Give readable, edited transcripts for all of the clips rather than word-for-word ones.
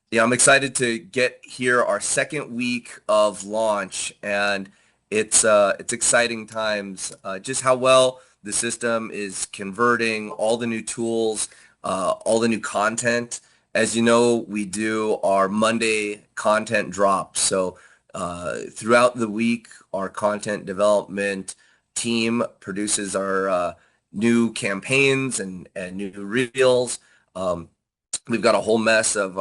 Yeah, I'm excited to get here our second week of launch, and it's exciting times. Just how well the system is converting all the new tools, all the new content. As you know, we do our Monday content drops. So throughout the week, our content development team produces our new campaigns and new reels. Um, We've got a whole mess of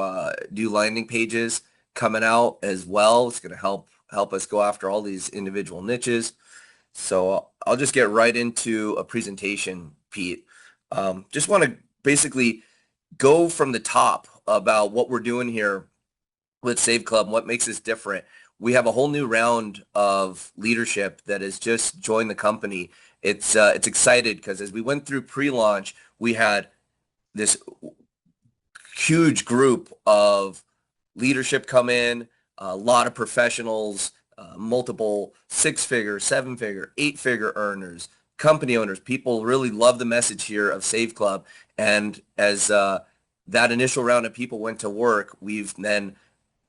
new landing pages coming out as well. It's going to help us go after all these individual niches. So I'll just get right into a presentation, Pete. Just want to basically go from the top about what we're doing here with Save Club, what makes us different. We have a whole new round of leadership that has just joined the company. It's excited because as we went through pre-launch, we had this huge group of leadership come in, a lot of professionals, multiple six-figure, seven-figure, eight-figure earners, company owners. People really love the message here of Save Club. And as that initial round of people went to work, we've then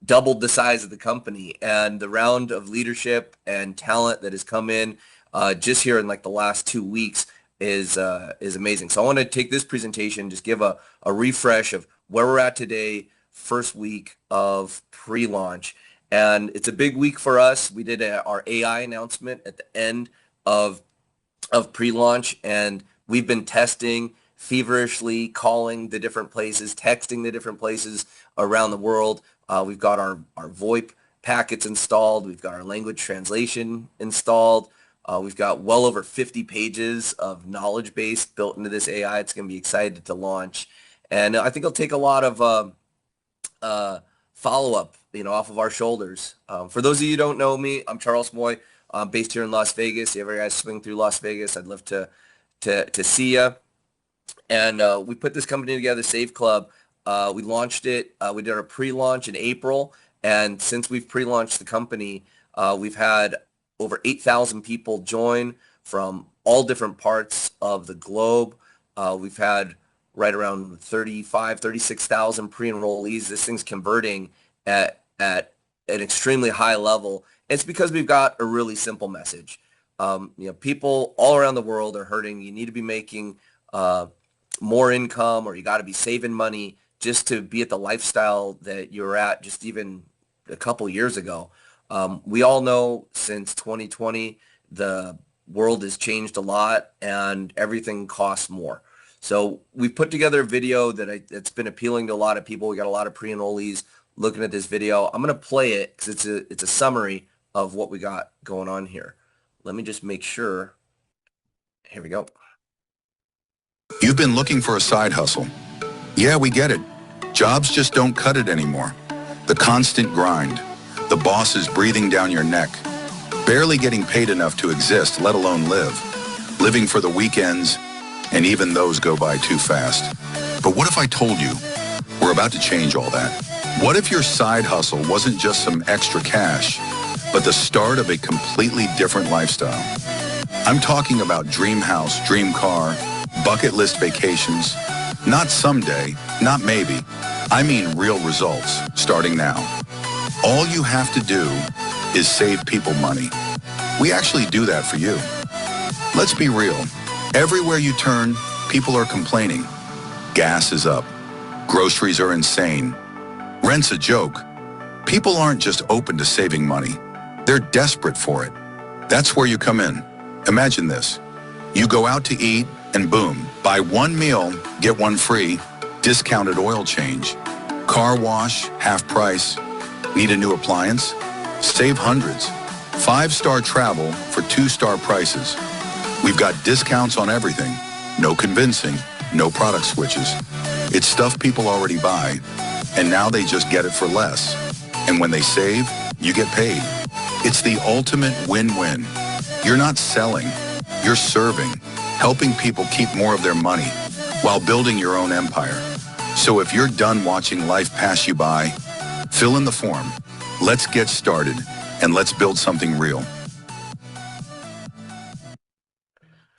doubled the size of the company. And the round of leadership and talent that has come in just here in like the last 2 weeks is amazing. So I want to take this presentation, just give a refresh of where we're at today, first week of pre-launch. And it's a big week for us. We did our AI announcement at the end of pre-launch, and we've been testing feverishly, calling the different places, texting the different places around the world. We've got our VoIP packets installed. We've got our language translation installed. We've got well over 50 pages of knowledge base built into this AI. It's going to be excited to launch. And I think it'll take a lot of follow-up, off of our shoulders. For those of you who don't know me, I'm Charles Moy. I'm based here in Las Vegas. If you ever guys swing through Las Vegas, I'd love to see you. And we put this company together, Save Club. We launched it. We did our pre-launch in April. And since we've pre-launched the company, we've had over 8,000 people join from all different parts of the globe. We've had right around 36,000 pre-enrollees. This thing's converting at an extremely high level. It's because we've got a really simple message. People all around the world are hurting. You need to be making more income, or you got to be saving money just to be at the lifestyle that you were at just even a couple years ago. We all know since 2020, the world has changed a lot and everything costs more. So we put together a video that's been appealing to a lot of people. We got a lot of pre-enrollees looking at this video. I'm going to play it because it's a summary of what we got going on here. Let me just make sure. Here we go. You've been looking for a side hustle. Yeah, we get it. Jobs just don't cut it anymore. The constant grind, the bosses breathing down your neck, barely getting paid enough to exist, let alone live, living for the weekends, and even those go by too fast. But what if I told you we're about to change all that? What if your side hustle wasn't just some extra cash, but the start of a completely different lifestyle? I'm talking about dream house, dream car, bucket list vacations. Not someday, not maybe. I mean real results, starting now. All you have to do is save people money. We actually do that for you. Let's be real. Everywhere you turn, people are complaining. Gas is up. Groceries are insane. Rent's a joke. People aren't just open to saving money. They're desperate for it. That's where you come in. Imagine this. You go out to eat and boom, buy one meal, get one free, discounted oil change. Car wash, half price. Need a new appliance? Save hundreds. 5-star travel for 2-star prices. We've got discounts on everything. No convincing, no product switches. It's stuff people already buy, and now they just get it for less. And when they save, you get paid. It's the ultimate win-win. You're not selling, you're serving, helping people keep more of their money while building your own empire. So if you're done watching life pass you by, fill in the form. Let's get started, and let's build something real.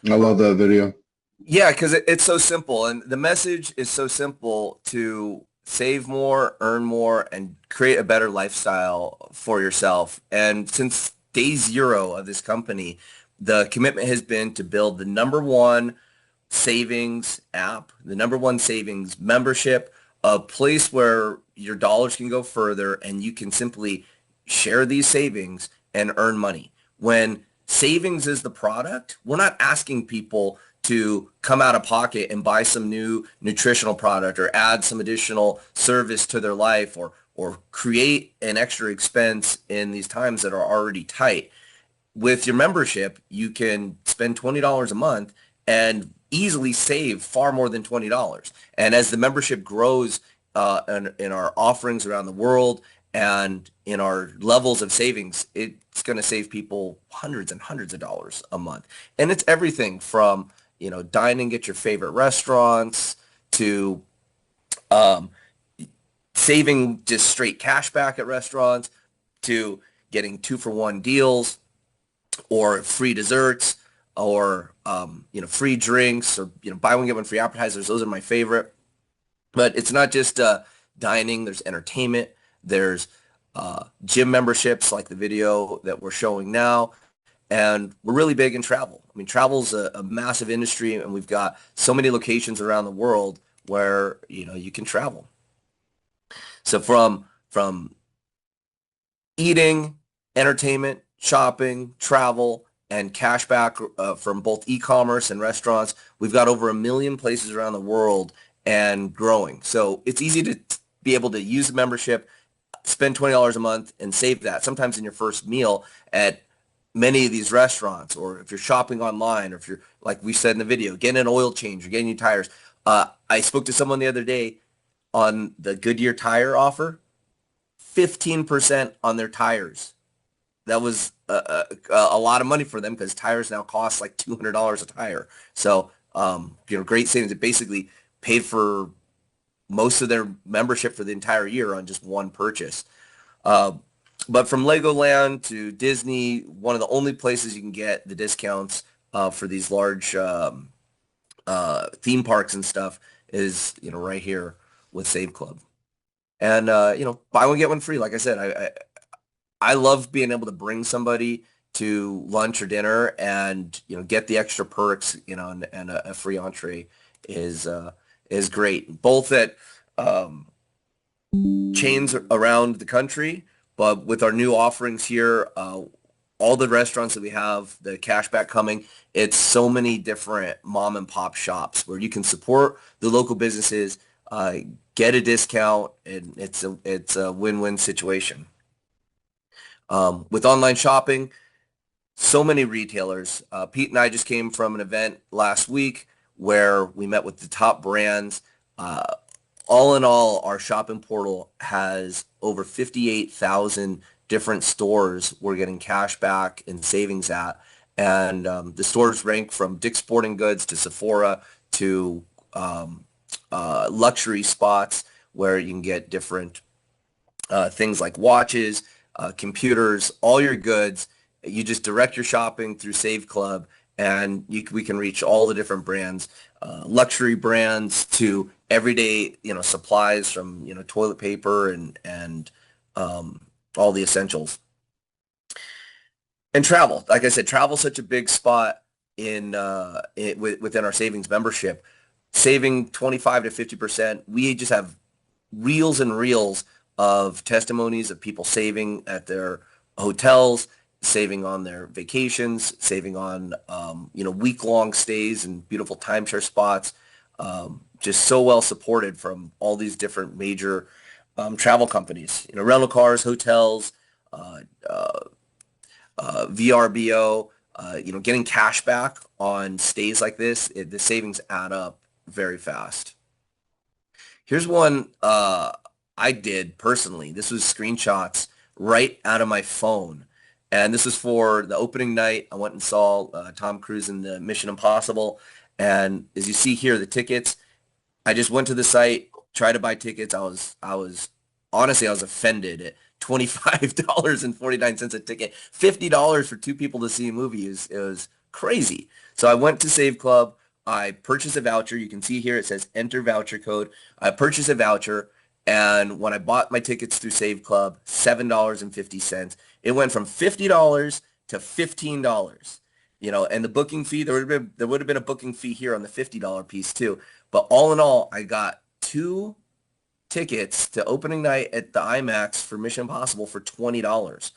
I love that video. Yeah, because it's so simple, and the message is so simple to save more, earn more, and create a better lifestyle for yourself. And since day zero of this company, the commitment has been to build the number one savings app, the number one savings membership, a place where your dollars can go further and you can simply share these savings and earn money. When savings is the product, we're not asking people to come out of pocket and buy some new nutritional product or add some additional service to their life or create an extra expense in these times that are already tight. With your membership, you can spend $20 a month and easily save far more than $20. And as the membership grows in our offerings around the world and in our levels of savings, it's going to save people hundreds and hundreds of dollars a month. And it's everything from, dining at your favorite restaurants to um, saving just straight cash back at restaurants to getting 2-for-1 deals or free desserts or free drinks or buy one get one free appetizers. Those are my favorite. But it's not just dining. There's entertainment. There's gym memberships like the video that we're showing now. And we're really big in travel. I mean, travel's a massive industry, and we've got so many locations around the world where you can travel. So from eating, entertainment, shopping, travel, and cashback from both e-commerce and restaurants. We've got over 1 million places around the world and growing. So it's easy to be able to use the membership, spend $20 a month, and save that sometimes in your first meal at many of these restaurants, or if you're shopping online, or if you're, like we said in the video, getting an oil change or getting new tires. I spoke to someone the other day on the Goodyear tire offer, 15% on their tires. That was a lot of money for them because tires now cost like $200 a tire. So, great savings. It basically paid for most of their membership for the entire year on just one purchase. But from Legoland to Disney, one of the only places you can get the discounts for these large theme parks and stuff is, right here with Save Club. And, buy one, get one free. Like I said, I love being able to bring somebody to lunch or dinner and, get the extra perks, and a free entree is great. Both at chains around the country, but with our new offerings here, all the restaurants that we have, the cashback coming, it's so many different mom and pop shops where you can support the local businesses, get a discount, and it's a win-win situation. With online shopping, so many retailers. Pete and I just came from an event last week where we met with the top brands. All in all, our shopping portal has over 58,000 different stores we're getting cash back and savings at. And the stores rank from Dick's Sporting Goods to Sephora to luxury spots where you can get different things like watches, computers, all your goods. You just direct your shopping through Save Club, and we can reach all the different brands, luxury brands to everyday, supplies from, toilet paper and all the essentials. And travel, like I said, travel's such a big spot within our savings membership. Saving 25 to 50%. We just have reels and reels of testimonies of people saving at their hotels, saving on their vacations, saving on week-long stays in beautiful timeshare spots. Just so well supported from all these different major travel companies. Rental cars, hotels, VRBO. Getting cash back on stays like this, the savings add up very fast. Here's one I did personally. This was screenshots right out of my phone. And this was for the opening night. I went and saw Tom Cruise in the Mission Impossible. And as you see here, the tickets, I just went to the site, tried to buy tickets. I was honestly, I was offended at $25.49 a ticket. $50 for two people to see a movie it was crazy. So I went to Save Club. I purchased a voucher. You can see here it says enter voucher code. I purchased a voucher, And when I bought my tickets through Save Club, $7.50. It went from $50 to $15. And the booking fee, there would have been a booking fee here on the $50 piece too. But all in all, I got two tickets to opening night at the IMAX for Mission Impossible for $20.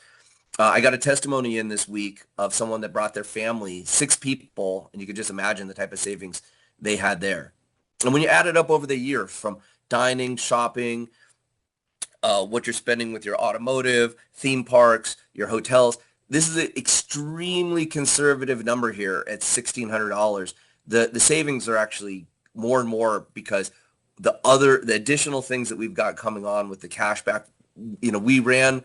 I got a testimony in this week of someone that brought their family, 6 people, and you could just imagine the type of savings they had there. And when you add it up over the year from dining, shopping, what you're spending with your automotive, theme parks, your hotels, this is an extremely conservative number here at $1,600. The savings are actually more and more because the additional things that we've got coming on with the cashback. We ran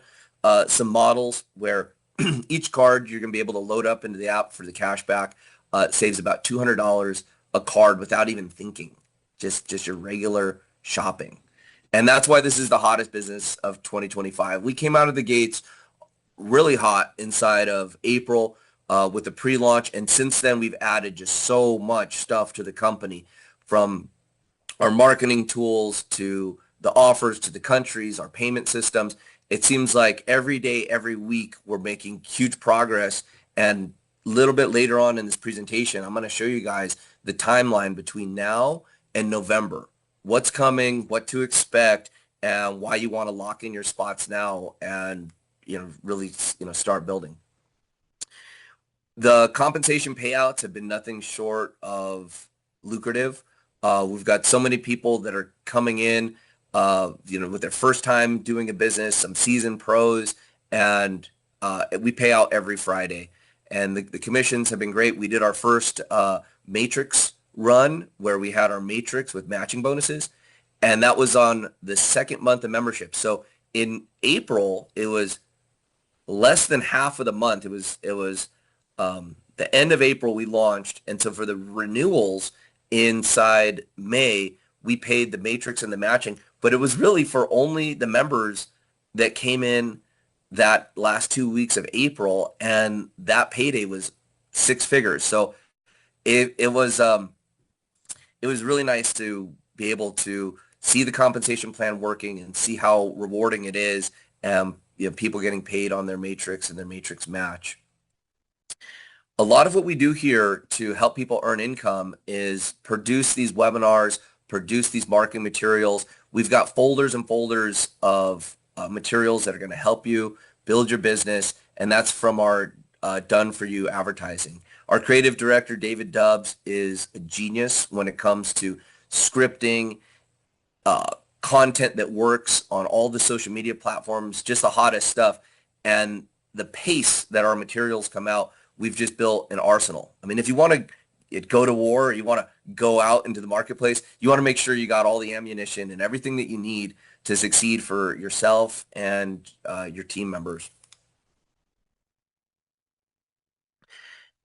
some models where each card you're going to be able to load up into the app for the cashback. It saves about $200 a card without even thinking, just your regular shopping. And that's why this is the hottest business of 2025. We came out of the gates really hot inside of April with the pre-launch. And since then, we've added just so much stuff to the company, from our marketing tools to the offers to the countries, our payment systems. It seems like every day, every week, we're making huge progress. And a little bit later on in this presentation, I'm going to show you guys the timeline between now and November. What's coming, what to expect, and why you want to lock in your spots now and really start building. The compensation payouts have been nothing short of lucrative. We've got so many people that are coming in, with their first time doing a business, some seasoned pros, and we pay out every Friday. And the commissions have been great. We did our first matrix run where we had our matrix with matching bonuses, and that was on the second month of membership. So in April, it was less than half of the month. It was the end of April we launched, and so for the renewals inside May, we paid the matrix and the matching, but it was really for only the members that came in that last 2 weeks of April, and that payday was 6 figures. So it was really nice to be able to see the compensation plan working and see how rewarding it is, and people getting paid on their matrix and their matrix match. A lot of what we do here to help people earn income is produce these webinars, produce these marketing materials. We've got folders and folders of materials that are going to help you build your business, and that's from our Done For You advertising. Our creative director, David Dubbs, is a genius when it comes to scripting, content that works on all the social media platforms, just the hottest stuff. And the pace that our materials come out, we've just built an arsenal. I mean, if you want to go to war, or you want to go out into the marketplace, you want to make sure you got all the ammunition and everything that you need to succeed for yourself and your team members.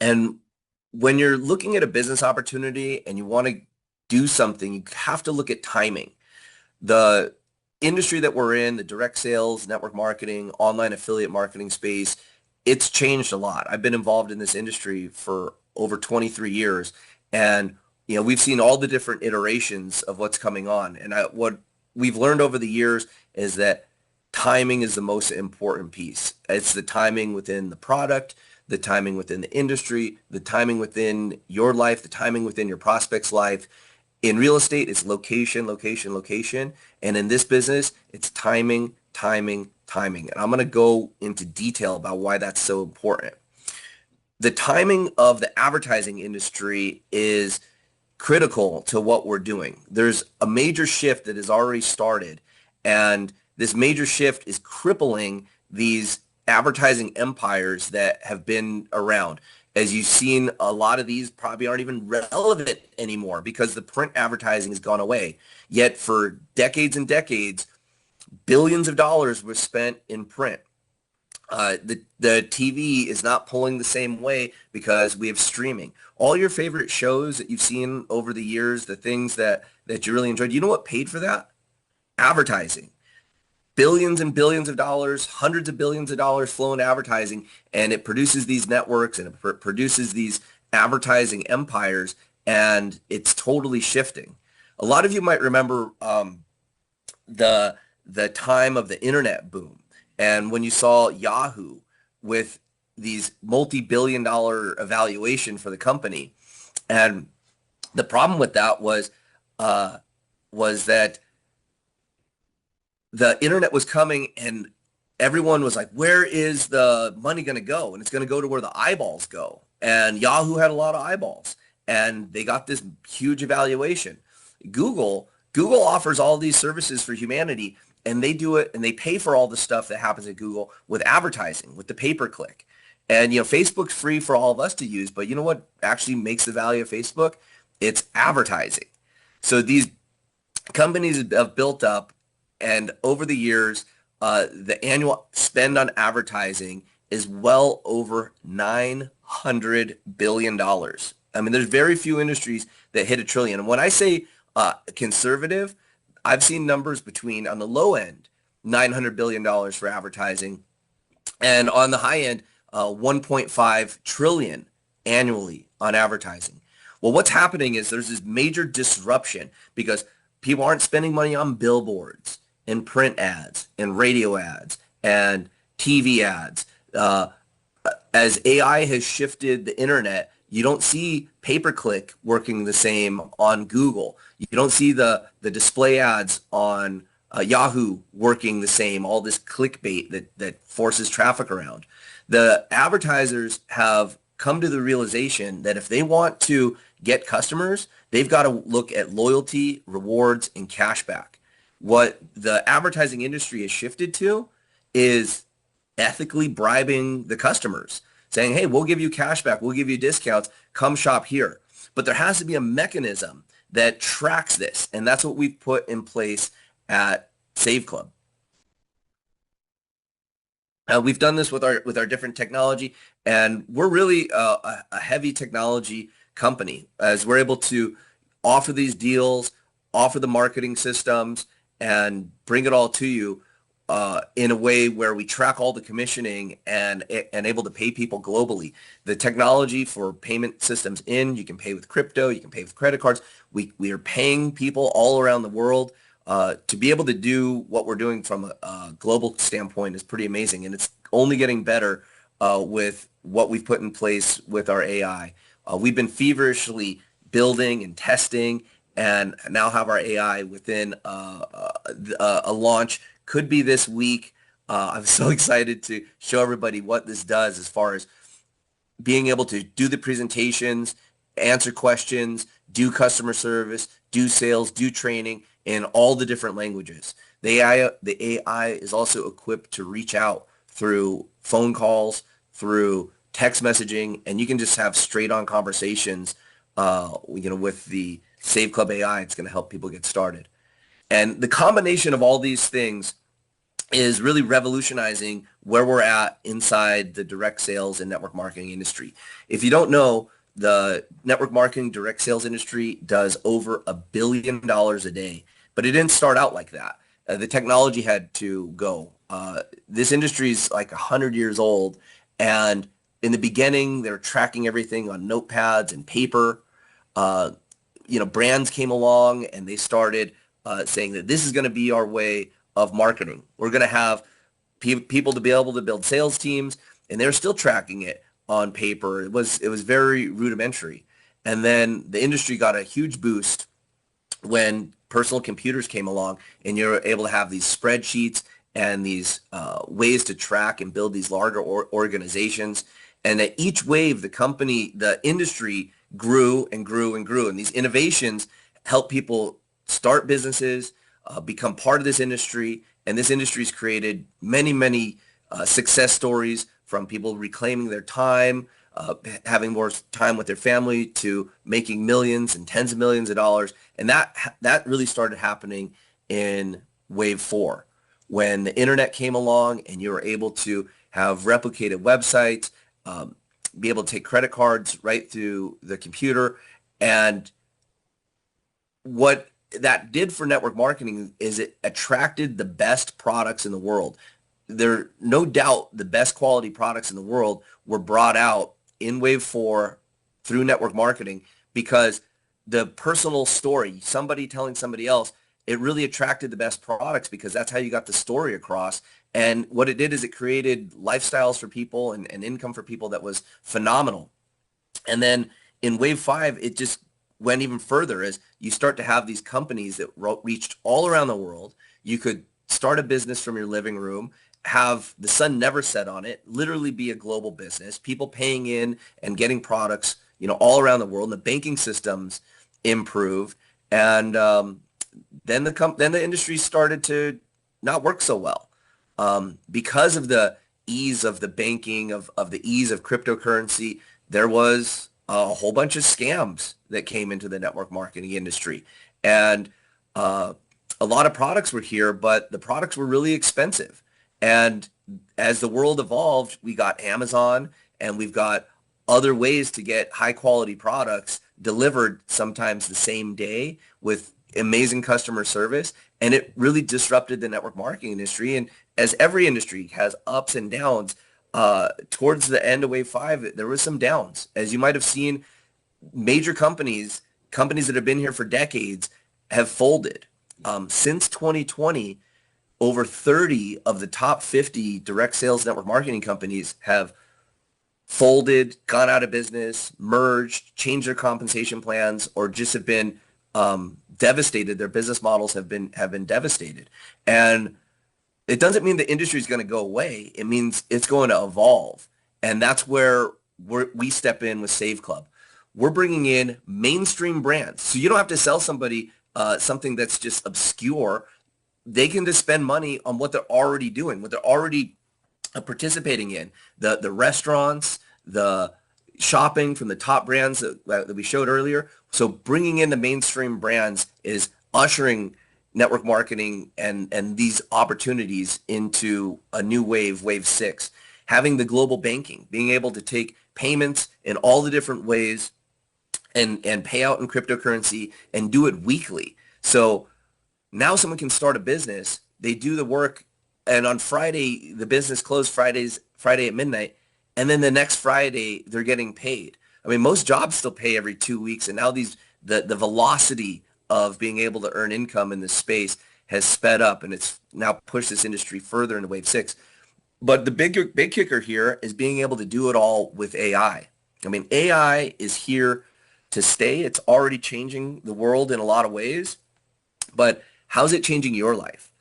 And when you're looking at a business opportunity and you want to do something, you have to look at timing. The industry that we're in, the direct sales, network marketing, online affiliate marketing space, it's changed a lot. I've been involved in this industry for over 23 years, and we've seen all the different iterations of what's coming on. And what we've learned over the years is that timing is the most important piece. It's the timing within the product, the timing within the industry, the timing within your life, the timing within your prospect's life. In real estate, it's location, location, location. And in this business, it's timing, timing, timing. And I'm going to go into detail about why that's so important. The timing of the advertising industry is critical to what we're doing. There's a major shift that has already started, and this major shift is crippling these advertising empires that have been around. As you've seen, a lot of these probably aren't even relevant anymore because the print advertising has gone away. Yet for decades and decades, billions of dollars were spent in print. The TV is not pulling the same way because we have streaming. All your favorite shows that you've seen over the years, the things that you really enjoyed, you know what paid for that? Advertising. Billions and billions of dollars, hundreds of billions of dollars flow into advertising, and it produces these networks and it produces these advertising empires, and it's totally shifting. A lot of you might remember the time of the internet boom. And when you saw Yahoo with these multi-billion dollar evaluation for the company, and the problem with that uh, was that the internet was coming and everyone was like, where is the money going to go? And it's going to go to where the eyeballs go. And Yahoo had a lot of eyeballs and they got this huge evaluation. Google offers all these services for humanity and they do it and they pay for all the stuff that happens at Google with advertising, with the pay-per-click. And, Facebook's free for all of us to use, but you know what actually makes the value of Facebook? It's advertising. So these companies have built up, and over the years, the annual spend on advertising is well over $900 billion. I mean, there's very few industries that hit a trillion. And when I say conservative, I've seen numbers between, on the low end, $900 billion for advertising, and on the high end, 1.5 trillion annually on advertising. Well, what's happening is there's this major disruption because people aren't spending money on billboards and print ads and radio ads and TV ads. As AI has shifted the internet, you don't see pay-per-click working the same on Google. You don't see the display ads on Yahoo working the same, all this clickbait that forces traffic around. The advertisers have come to the realization that if they want to get customers, they've got to look at loyalty, rewards, and cashback. What the advertising industry has shifted to is ethically bribing the customers, saying, hey, we'll give you cashback, we'll give you discounts, come shop here. But there has to be a mechanism that tracks this, and that's what we've put in place at SaveClub. We've done this with our different technology, and we're really a heavy technology company as we're able to offer these deals, offer the marketing systems, and bring it all to you in a way where we track all the commissioning and able to pay people globally. The technology for payment systems you can pay with crypto, you can pay with credit cards. We are paying people all around the world. To be able to do what we're doing from a global standpoint is pretty amazing, and it's only getting better with what we've put in place with our AI. We've been feverishly building and testing and now have our AI within a launch. Could be this week. I'm so excited to show everybody what this does as far as being able to do the presentations, answer questions, do customer service, do sales, do training in all the different languages. The AI is also equipped to reach out through phone calls, through text messaging, and you can just have straight-on conversations, with the Save Club AI. It's going to help people get started. And the combination of all these things is really revolutionizing where we're at inside the direct sales and network marketing industry. If you don't know, the network marketing direct sales industry does over $1 billion a day, but it didn't start out like that. The technology had to go. This industry is like 100 years old, and in the beginning, they're tracking everything on notepads and paper. Brands came along and they started saying that this is going to be our way of marketing. We're going to have people to be able to build sales teams, and they're still tracking it on paper. It was very rudimentary. And then the industry got a huge boost when personal computers came along, and you're able to have these spreadsheets and these ways to track and build these larger organizations. And at each wave, the industry grew and grew and grew. And these innovations help people start businesses, become part of this industry. And this industry's created many, many success stories, from people reclaiming their time, having more time with their family, to making millions and tens of millions of dollars. And that really started happening in wave 4, when the internet came along and you were able to have replicated websites, be able to take credit cards right through the computer. And what that did for network marketing is it attracted the best products in the world. There, no doubt, the best quality products in the world were brought out in wave 4 through network marketing, because the personal story, somebody telling somebody else, it really attracted the best products because that's how you got the story across. And what it did is it created lifestyles for people and income for people that was phenomenal. And then in wave five, it just went even further as you start to have these companies that reached all around the world. You could start a business from your living room, have the sun never set on it, literally be a global business, people paying in and getting products, all around the world. And the banking systems improved. And then the industry started to not work so well because of the ease of the banking, of the ease of cryptocurrency. There was a whole bunch of scams that came into the network marketing industry. And a lot of products were here, but the products were really expensive. And as the world evolved, we got Amazon and we've got other ways to get high quality products delivered sometimes the same day with amazing customer service. And it really disrupted the network marketing industry. And as every industry has ups and downs, towards the end of wave five, there was some downs. As you might have seen, major companies that have been here for decades have folded. Since 2020, over 30 of the top 50 direct sales network marketing companies have folded, gone out of business, merged, changed their compensation plans, or just have been devastated. Their business models have been devastated. And it doesn't mean the industry is going to go away. It means it's going to evolve. And that's where we step in with saveclub. We're bringing in mainstream brands. So you don't have to sell somebody something that's just obscure. They can just spend money on what they're already doing, what they're already participating in. The restaurants, the shopping from the top brands that we showed earlier. So bringing in the mainstream brands is ushering network marketing and these opportunities into a new wave six. Having the global banking, being able to take payments in all the different ways and pay out in cryptocurrency and do it weekly. So now someone can start a business, they do the work, and on Friday, the business closed Friday at midnight, and then the next Friday, they're getting paid. I mean, most jobs still pay every 2 weeks, and now the velocity of being able to earn income in this space has sped up, and it's now pushed this industry further into wave six. But the big kicker here is being able to do it all with AI. I mean, AI is here to stay. It's already changing the world in a lot of ways, but how's it changing your life?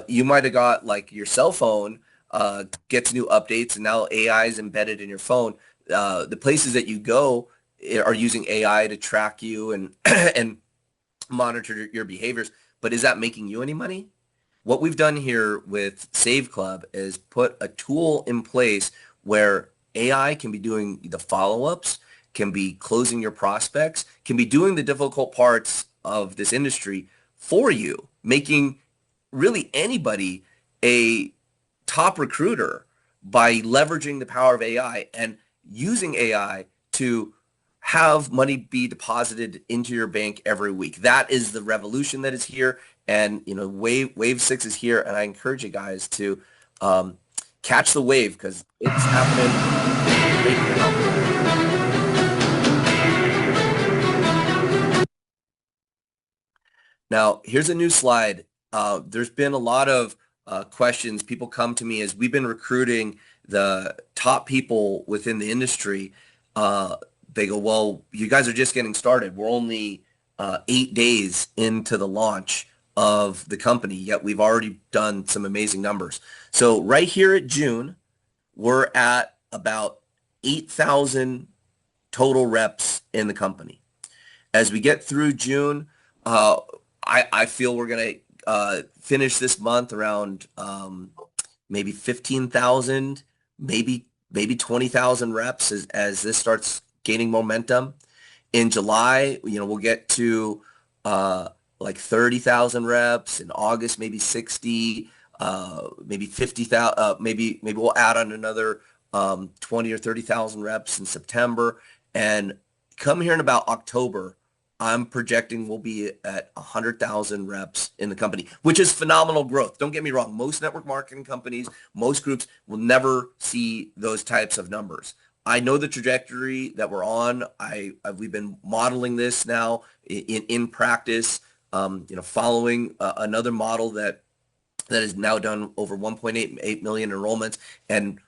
You might have got like your cell phone gets new updates, and now AI is embedded in your phone. The places that you go are using AI to track you and and monitor your behaviors. But is that making you any money? What we've done here with saveclub is put a tool in place where AI can be doing the follow-ups, can be closing your prospects, can be doing the difficult parts of this industry for you, making really anybody a top recruiter by leveraging the power of AI and using AI to have money be deposited into your bank every week. That is the revolution that is here. And, wave six is here. And I encourage you guys to catch the wave because it's happening right now. Now, here's a new slide. There's been a lot of questions. People come to me as we've been recruiting the top people within the industry. They go, well, you guys are just getting started. We're only 8 days into the launch of the company, yet we've already done some amazing numbers. So right here at June, we're at about 8,000 total reps in the company. As we get through June, I feel we're going to finish this month around maybe 15,000, maybe 20,000 reps as this starts gaining momentum. In July, we'll get to like 30,000 reps. In August, maybe 60, maybe 50,000. Maybe we'll add on another 20 or 30,000 reps in September. And come here in about October, I'm projecting we'll be at 100,000 reps in the company, which is phenomenal growth. Don't get me wrong. Most network marketing companies, most groups will never see those types of numbers. I know the trajectory that we're on. We've been modeling this now in practice following another model that has now done over 1.88 million enrollments. And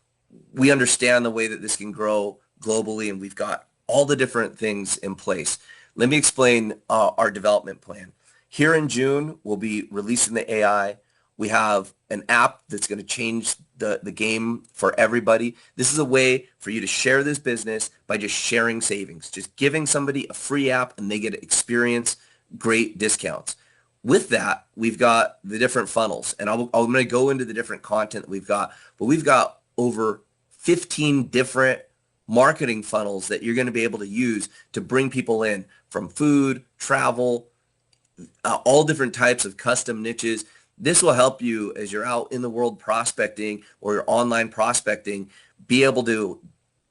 we understand the way that this can grow globally, and we've got all the different things in place. Let me explain our development plan. Here in June, we'll be releasing the AI. We have an app that's going to change the game for everybody. This is a way for you to share this business by just sharing savings, just giving somebody a free app and they get to experience great discounts. With that, we've got the different funnels, and I'm going to go into the different content that we've got, but we've got over 15 different marketing funnels that you're going to be able to use to bring people in from food, travel, all different types of custom niches. This will help you as you're out in the world prospecting or you're online prospecting, be able to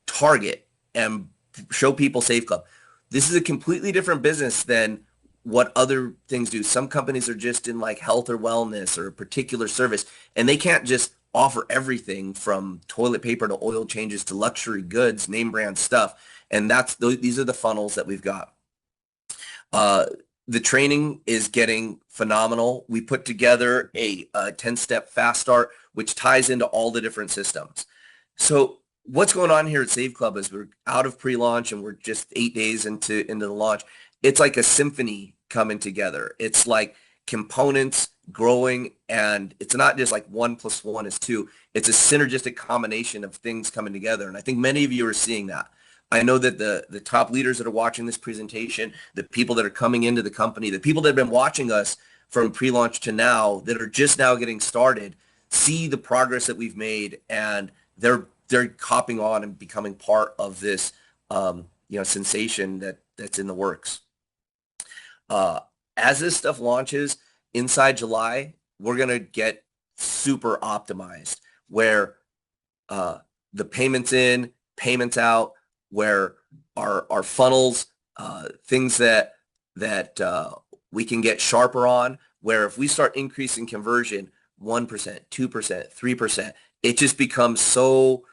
target and show people SafeClub. This is a completely different business than what other things do. Some companies are just in like health or wellness or a particular service, and they can't just offer everything from toilet paper to oil changes to luxury goods, name brand stuff. And these are the funnels that we've got. The training is getting phenomenal. We put together a 10-step fast start, which ties into all the different systems. So what's going on here at SafeClub is we're out of pre-launch and we're just 8 days into the launch. It's like a symphony coming together. It's like components growing, and it's not just like 1 + 1 is 2. It's a synergistic combination of things coming together. And I think many of you are seeing that. I know that the top leaders that are watching this presentation, the people that are coming into the company, the people that have been watching us from pre-launch to now that are just now getting started, see the progress that we've made, and they're hopping on and becoming part of this sensation that's in the works. As this stuff launches inside July, we're going to get super optimized where the payments in, payments out, where our funnels, things that we can get sharper on, where if we start increasing conversion 1%, 2%, 3%, it just becomes so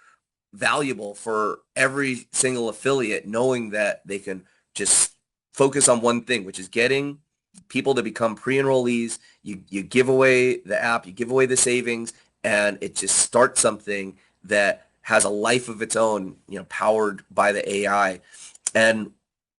valuable for every single affiliate knowing that they can just focus on one thing, which is getting people to become pre-enrollees. You give away the app, you give away the savings, and it just starts something that has a life of its own, powered by the AI. And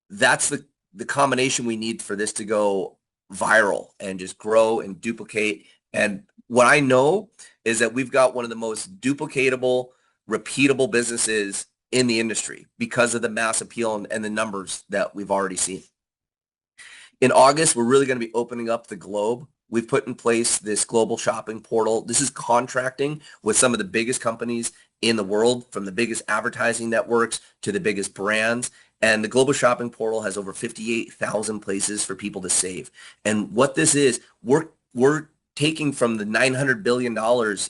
that's the combination we need for this to go viral and just grow and duplicate. And what I know is that we've got one of the most duplicatable, repeatable businesses in the industry because of the mass appeal and the numbers that we've already seen. In August, we're really going to be opening up the globe. We've put in place this global shopping portal. This is contracting with some of the biggest companies in the world, from the biggest advertising networks to the biggest brands. And the global shopping portal has over 58,000 places for people to save. And what this is, we're taking from the $900 billion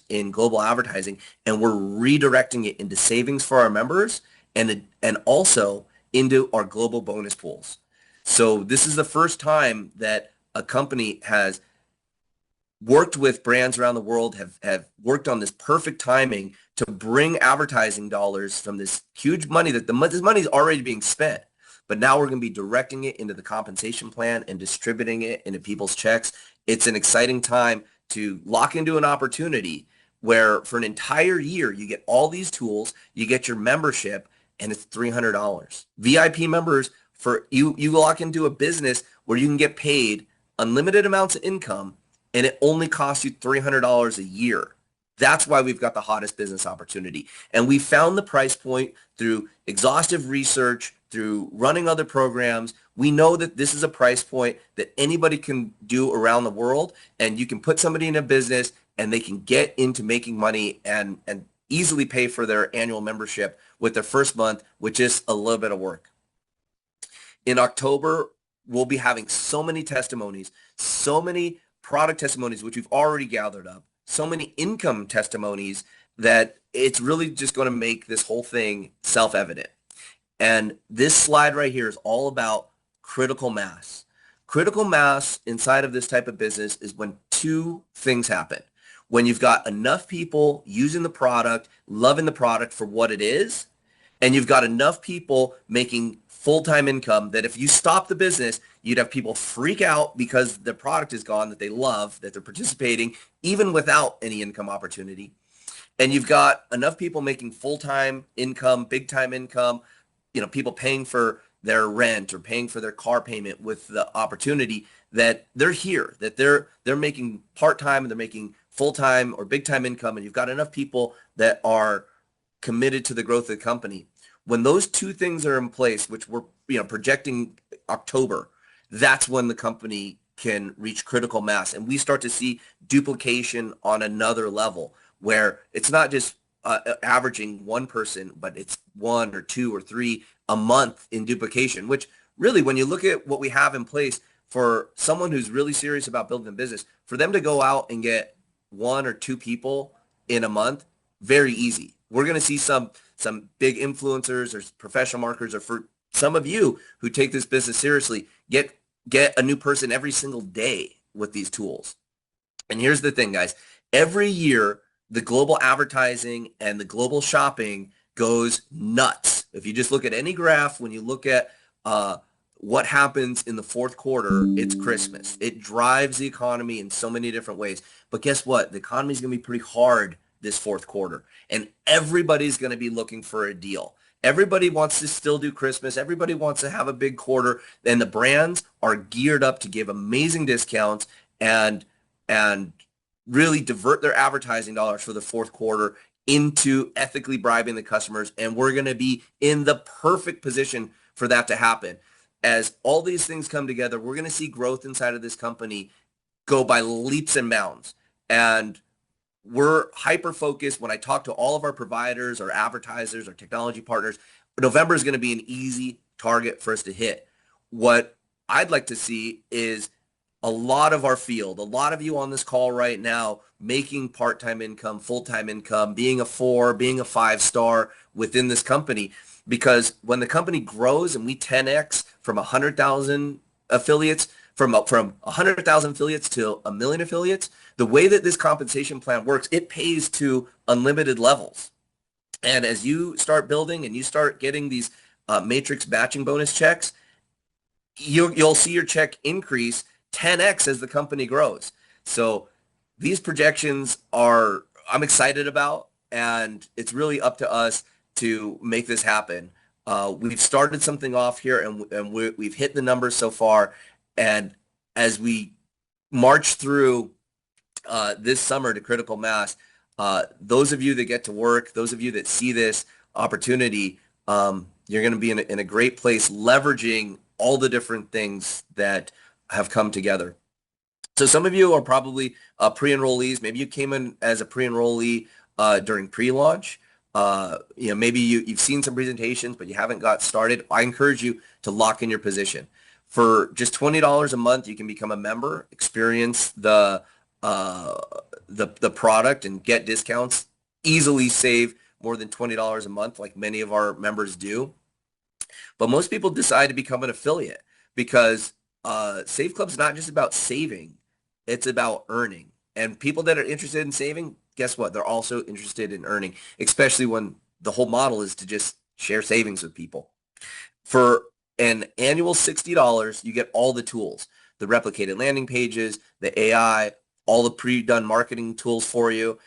in global advertising, and we're redirecting it into savings for our members and also into our global bonus pools. So this is the first time that a company has worked with brands around the world, have worked on this perfect timing to bring advertising dollars from this huge money that this money is already being spent. But now we're going to be directing it into the compensation plan and distributing it into people's checks. It's an exciting time to lock into an opportunity where for an entire year, you get all these tools, you get your membership, and it's $300. VIP members, for you lock into a business where you can get paid unlimited amounts of income, and it only costs you $300 a year. That's why we've got the hottest business opportunity. And we found the price point through exhaustive research, through running other programs. We know that this is a price point that anybody can do around the world, and you can put somebody in a business and they can get into making money and easily pay for their annual membership with their first month with just a little bit of work. In October, we'll be having so many testimonies, so many product testimonies, which we've already gathered up, so many income testimonies that it's really just going to make this whole thing self-evident. And this slide right here is all about critical mass. Critical mass inside of this type of business is when two things happen. When you've got enough people using the product, loving the product for what it is, and you've got enough people making full-time income that if you stop the business, you'd have people freak out because the product is gone that they love, that they're participating even without any income opportunity. And you've got enough people making full-time income, big-time income, people paying for their rent or paying for their car payment with the opportunity that they're here, that they're making part-time and they're making full-time or big-time income, and you've got enough people that are committed to the growth of the company. When those two things are in place, which we're projecting October, that's when the company can reach critical mass, and we start to see duplication on another level where it's not just averaging one person, but it's one or two or three a month in duplication, which really, when you look at what we have in place for someone who's really serious about building a business, for them to go out and get one or two people in a month, very easy. We're going to see some big influencers or professional marketers, or for some of you who take this business seriously, get a new person every single day with these tools. And here's the thing, guys. Every year, the global advertising and the global shopping goes nuts. If you just look at any graph, when you look at what happens in the fourth quarter, it's Christmas. It drives the economy in so many different ways. But guess what? The economy is going to be pretty hard this fourth quarter, and everybody's going to be looking for a deal. Everybody wants to still do Christmas. Everybody wants to have a big quarter, and the brands are geared up to give amazing discounts and really divert their advertising dollars for the fourth quarter into ethically bribing the customers, and we're going to be in the perfect position for that to happen. As all these things come together, we're going to see growth inside of this company go by leaps and bounds. And we're hyper-focused. When I talk to all of our providers, our advertisers, our technology partners, November is going to be an easy target for us to hit. What I'd like to see is a lot of our field, a lot of you on this call right now, making part-time income, full-time income, being a 4, being a 5-star within this company. Because when the company grows and we 10x from 100,000 affiliates, from 100,000 affiliates to 1 million affiliates, the way that this compensation plan works, it pays to unlimited levels. And as you start building and you start getting these matrix batching bonus checks, you'll see your check increase 10x as the company grows. So these projections I'm excited about, and it's really up to us to make this happen. We've started something off here, and we've hit the numbers so far. And as we march through this summer to critical mass, those of you that get to work, those of you that see this opportunity, you're going to be in a great place leveraging all the different things that have come together. So some of you are probably pre-enrollees. Maybe you came in as a pre-enrollee during pre-launch. Maybe you've seen some presentations, but you haven't got started. I encourage you to lock in your position. For just $20 a month, you can become a member, experience the product, and get discounts. Easily save more than $20 a month, like many of our members do. But most people decide to become an affiliate because SafeClub is not just about saving; it's about earning. And people that are interested in saving, guess what? They're also interested in earning, especially when the whole model is to just share savings with people. For an annual $60, you get all the tools, the replicated landing pages, the AI, all the pre-done marketing tools for you,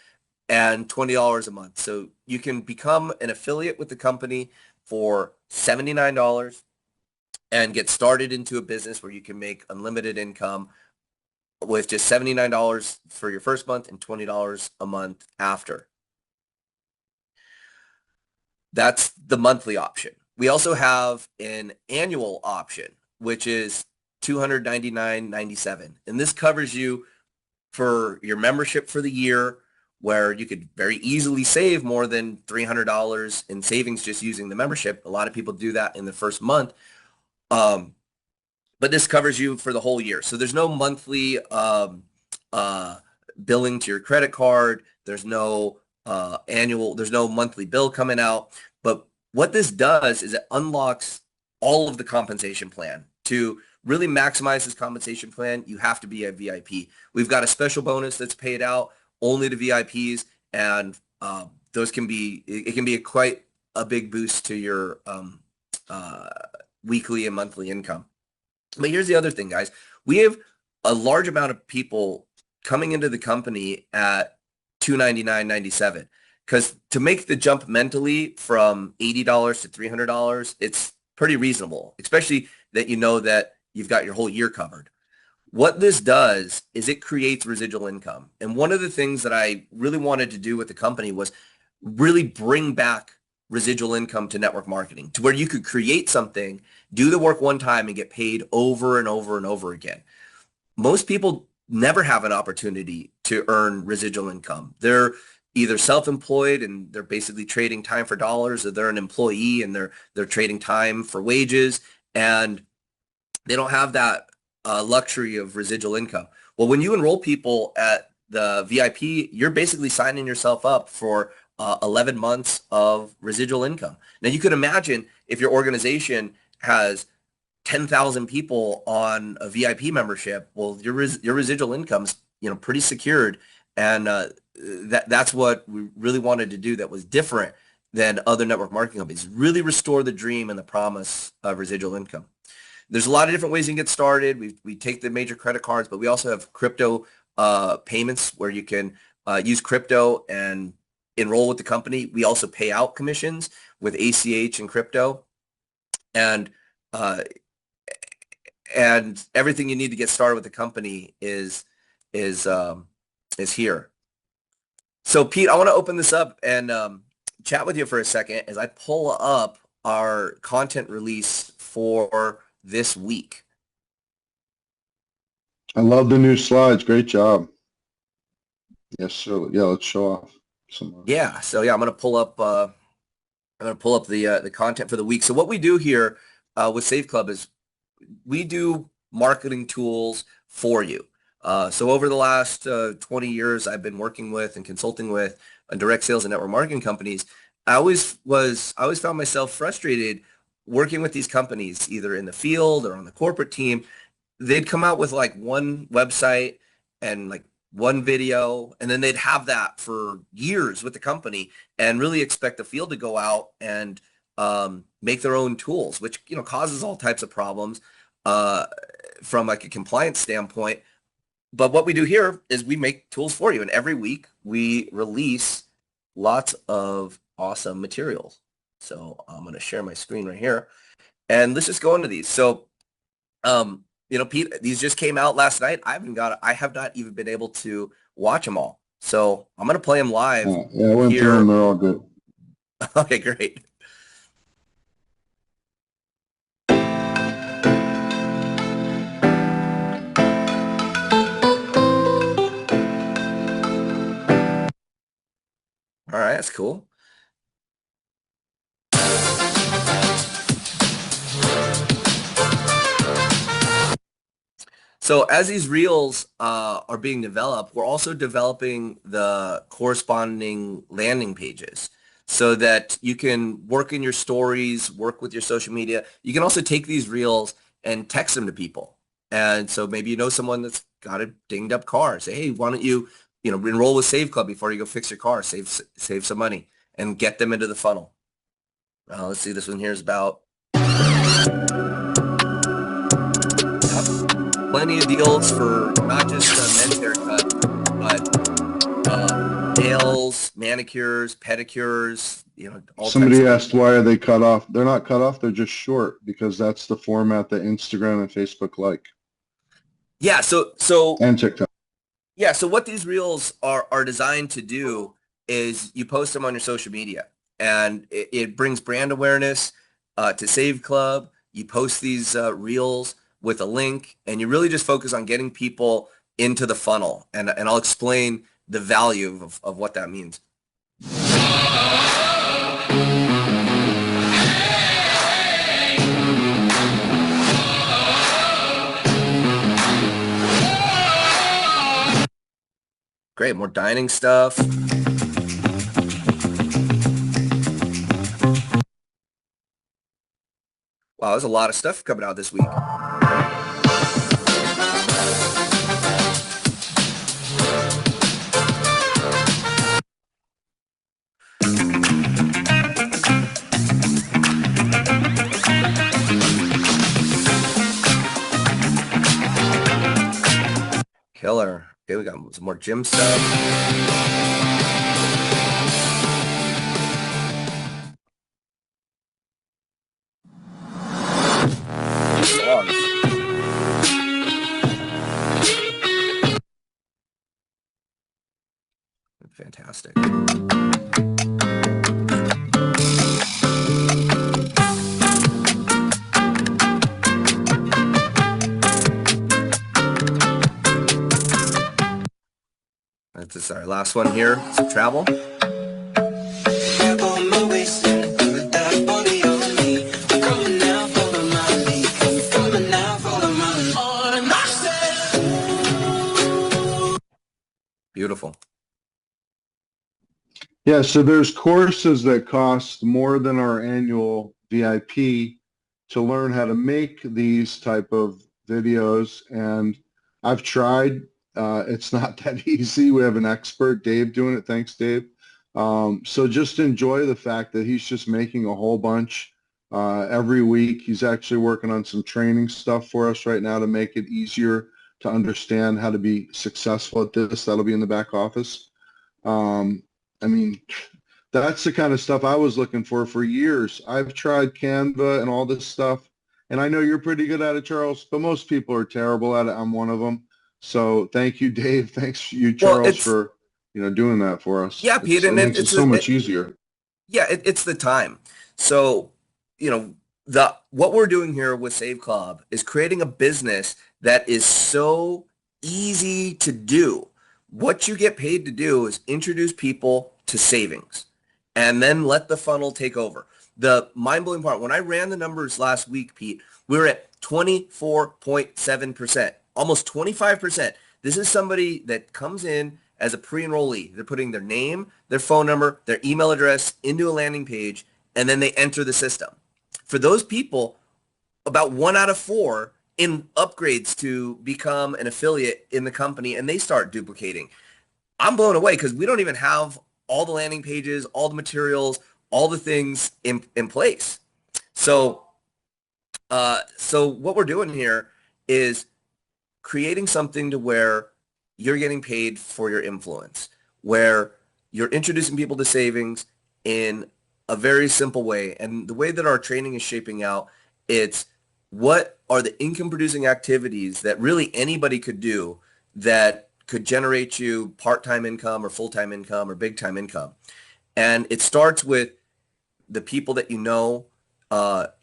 and $20 a month. So you can become an affiliate with the company for $79 and get started into a business where you can make unlimited income with just $79 for your first month and $20 a month after. That's the monthly option. We also have an annual option, which is $299.97. And this covers you for your membership for the year, where you could very easily save more than $300 in savings just using the membership. A lot of people do that in the first month. But this covers you for the whole year. So there's no monthly billing to your credit card. There's no there's no monthly bill coming out. But what this does is it unlocks all of the compensation plan. To really maximize this compensation plan, you have to be a VIP. We've got a special bonus that's paid out only to VIPs, and it can be quite a big boost to your weekly and monthly income. But here's the other thing, guys. We have a large amount of people coming into the company at $299.97, because to make the jump mentally from $80 to $300, it's pretty reasonable, especially that you know that you've got your whole year covered. What this does is it creates residual income. And one of the things that I really wanted to do with the company was really bring back residual income to network marketing, to where you could create something, do the work one time, and get paid over and over and over again. Most people never have an opportunity to earn residual income. They're either self-employed and they're basically trading time for dollars, or they're an employee and they're trading time for wages, and they don't have that luxury of residual income. Well, when you enroll people at the VIP, you're basically signing yourself up for 11 months of residual income. Now, you can imagine if your organization has 10,000 people on a VIP membership, well, your residual income's, pretty secured. And that's what we really wanted to do that was different than other network marketing companies, really restore the dream and the promise of residual income. There's a lot of different ways you can get started. We take the major credit cards, but we also have crypto payments where you can use crypto and enroll with the company. We also pay out commissions with ACH and crypto, and everything you need to get started with the company is here. So Pete, I want to open this up and chat with you for a second as I pull up our content release for this week. I love the new slides. Great job. Yes, sir. Yeah, let's show off some. Yeah. So yeah, I'm gonna pull up the content for the week. So what we do here with saveclub is we do marketing tools for you. So over the last 20 years, I've been working with and consulting with direct sales and network marketing companies. I always found myself frustrated working with these companies, either in the field or on the corporate team. They'd come out with like one website and like one video, and then they'd have that for years with the company and really expect the field to go out and make their own tools, which, causes all types of problems from like a compliance standpoint. But what we do here is we make tools for you, and every week we release lots of awesome materials. So I'm going to share my screen right here, and let's just go into these. So, Pete, these just came out last night. I have not even been able to watch them all. So I'm going to play them live. Yeah, I went through them. They're all good. Okay, great. All right, that's cool. So as these reels are being developed, we're also developing the corresponding landing pages so that you can work in your stories, work with your social media. You can also take these reels and text them to people. And so maybe you know someone that's got a dinged up car. Say, hey, why don't you, enroll with saveclub before you go fix your car, save some money, and get them into the funnel. Let's see, this one here is about plenty of deals for not just a men's haircut, but nails, manicures, pedicures, all Somebody asked why are they cut off? They're not cut off, they're just short because that's the format that Instagram and Facebook like. Yeah, so and TikTok. Yeah, so what these reels are designed to do is you post them on your social media, and it brings brand awareness to saveclub. You post these reels with a link, and you really just focus on getting people into the funnel. And I'll explain the value of what that means. Great, more dining stuff. Wow, there's a lot of stuff coming out this week. Okay, we got some more gym stuff. Fantastic. That's our last one here. Some travel. Beautiful. Yeah, so there's courses that cost more than our annual VIP to learn how to make these type of videos. And I've tried. It's not that easy. We have an expert, Dave, doing it. Thanks, Dave. So just enjoy the fact that he's just making a whole bunch every week. He's actually working on some training stuff for us right now to make it easier to understand how to be successful at this. That'll be in the back office. Um, I mean, that's the kind of stuff I was looking for years. I've tried Canva and all this stuff, and I know you're pretty good at it, Charles, but most people are terrible at it. I'm one of them. So thank you, Dave. Thanks you, Well, Charles, for doing that for us. yeah, Pete, It and makes it so much easier. yeah, it's the time. So, the what we're doing here with Save Club is creating a business that is so easy to do. What you get paid to do is introduce people to savings and then let the funnel take over. The mind-blowing part, when I ran the numbers last week, Pete, we were at 24.7%, almost 25%. This is somebody that comes in as a pre-enrollee. They're putting their name, their phone number, their email address into a landing page, and then they enter the system. For those people, about 1 out of 4 in upgrades to become an affiliate in the company, and they start duplicating. I'm blown away because we don't even have all the landing pages, all the materials, all the things in place. So, so what we're doing here is creating something to where you're getting paid for your influence, where you're introducing people to savings in a very simple way. And the way that our training is shaping out, it's what are the income producing activities that really anybody could do that could generate you part-time income or full-time income or big-time income. And it starts with the people that you know,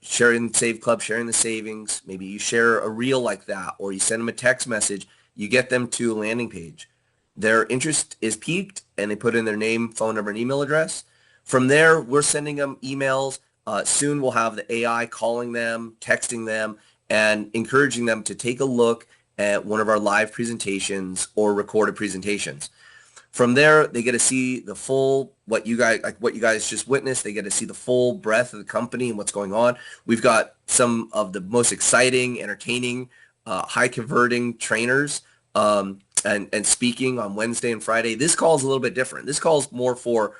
sharing Save Club, sharing the savings. Maybe you share a reel like that, or you send them a text message. You get them to a landing page. Their interest is piqued, and they put in their name, phone number, and email address. From there, we're sending them emails. Soon we'll have the AI calling them, texting them, and encouraging them to take a look at one of our live presentations or recorded presentations. From there, they get to see the full what you guys just witnessed. They get to see the full breadth of the company and what's going on. We've got some of the most exciting, entertaining, high converting trainers and speaking on Wednesday and Friday. This call is a little bit different. This call is more for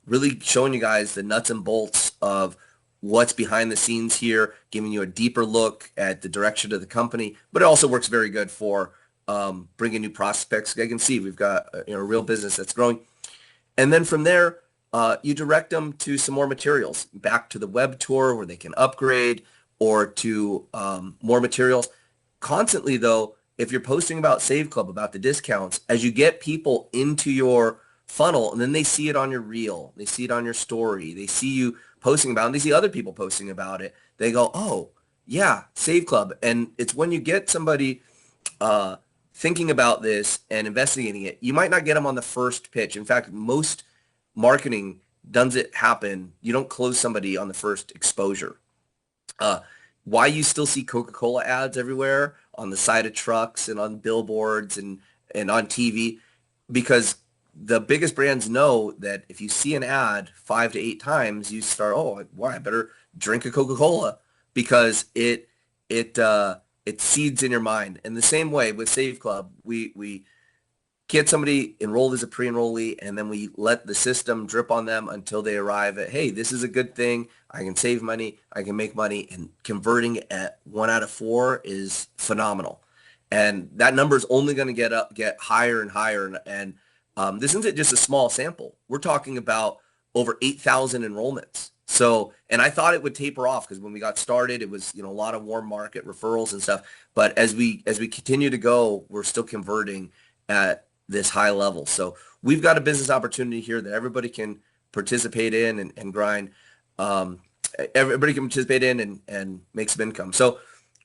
really showing you guys the nuts and bolts of what's behind the scenes here, giving you a deeper look at the direction of the company. But it also works very good for bringing new prospects. I can see we've got a real business that's growing. And then from there, you direct them to some more materials, back to the web tour where they can upgrade or to more materials. Constantly, though, if you're posting about Save Club, about the discounts, as you get people into your funnel and then they see it on your reel, they see it on your story, they see you posting about it, and they see other people posting about it, they go, oh, yeah, Save Club. And it's when you get somebody thinking about this and investigating it, you might not get them on the first pitch. In fact, most marketing doesn't happen. You don't close somebody on the first exposure. Why you still see Coca-Cola ads everywhere on the side of trucks and on billboards and on TV? Because the biggest brands know that if you see an ad 5 to 8 times, you start, oh, why I better drink a Coca-Cola because it seeds in your mind. And the same way with Save Club, we get somebody enrolled as a pre-enrollee, and then we let the system drip on them until they arrive at, hey, this is a good thing. I can save money. I can make money. And converting at 1 out of 4 is phenomenal. And that number is only going to get higher and higher. And this isn't just a small sample. We're talking about over 8,000 enrollments. So, and I thought it would taper off because when we got started, it was, a lot of warm market referrals and stuff. But as we continue to go, we're still converting at this high level. So we've got a business opportunity here that everybody can participate in and grind. Um, Everybody can participate in and make some income. So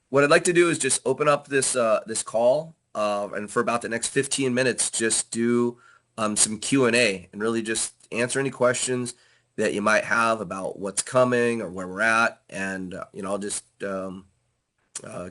what I'd like to do is just open up this call, and for about the next 15 minutes, just do some Q&A and really just answer any questions that you might have about what's coming or where we're at. And I'll just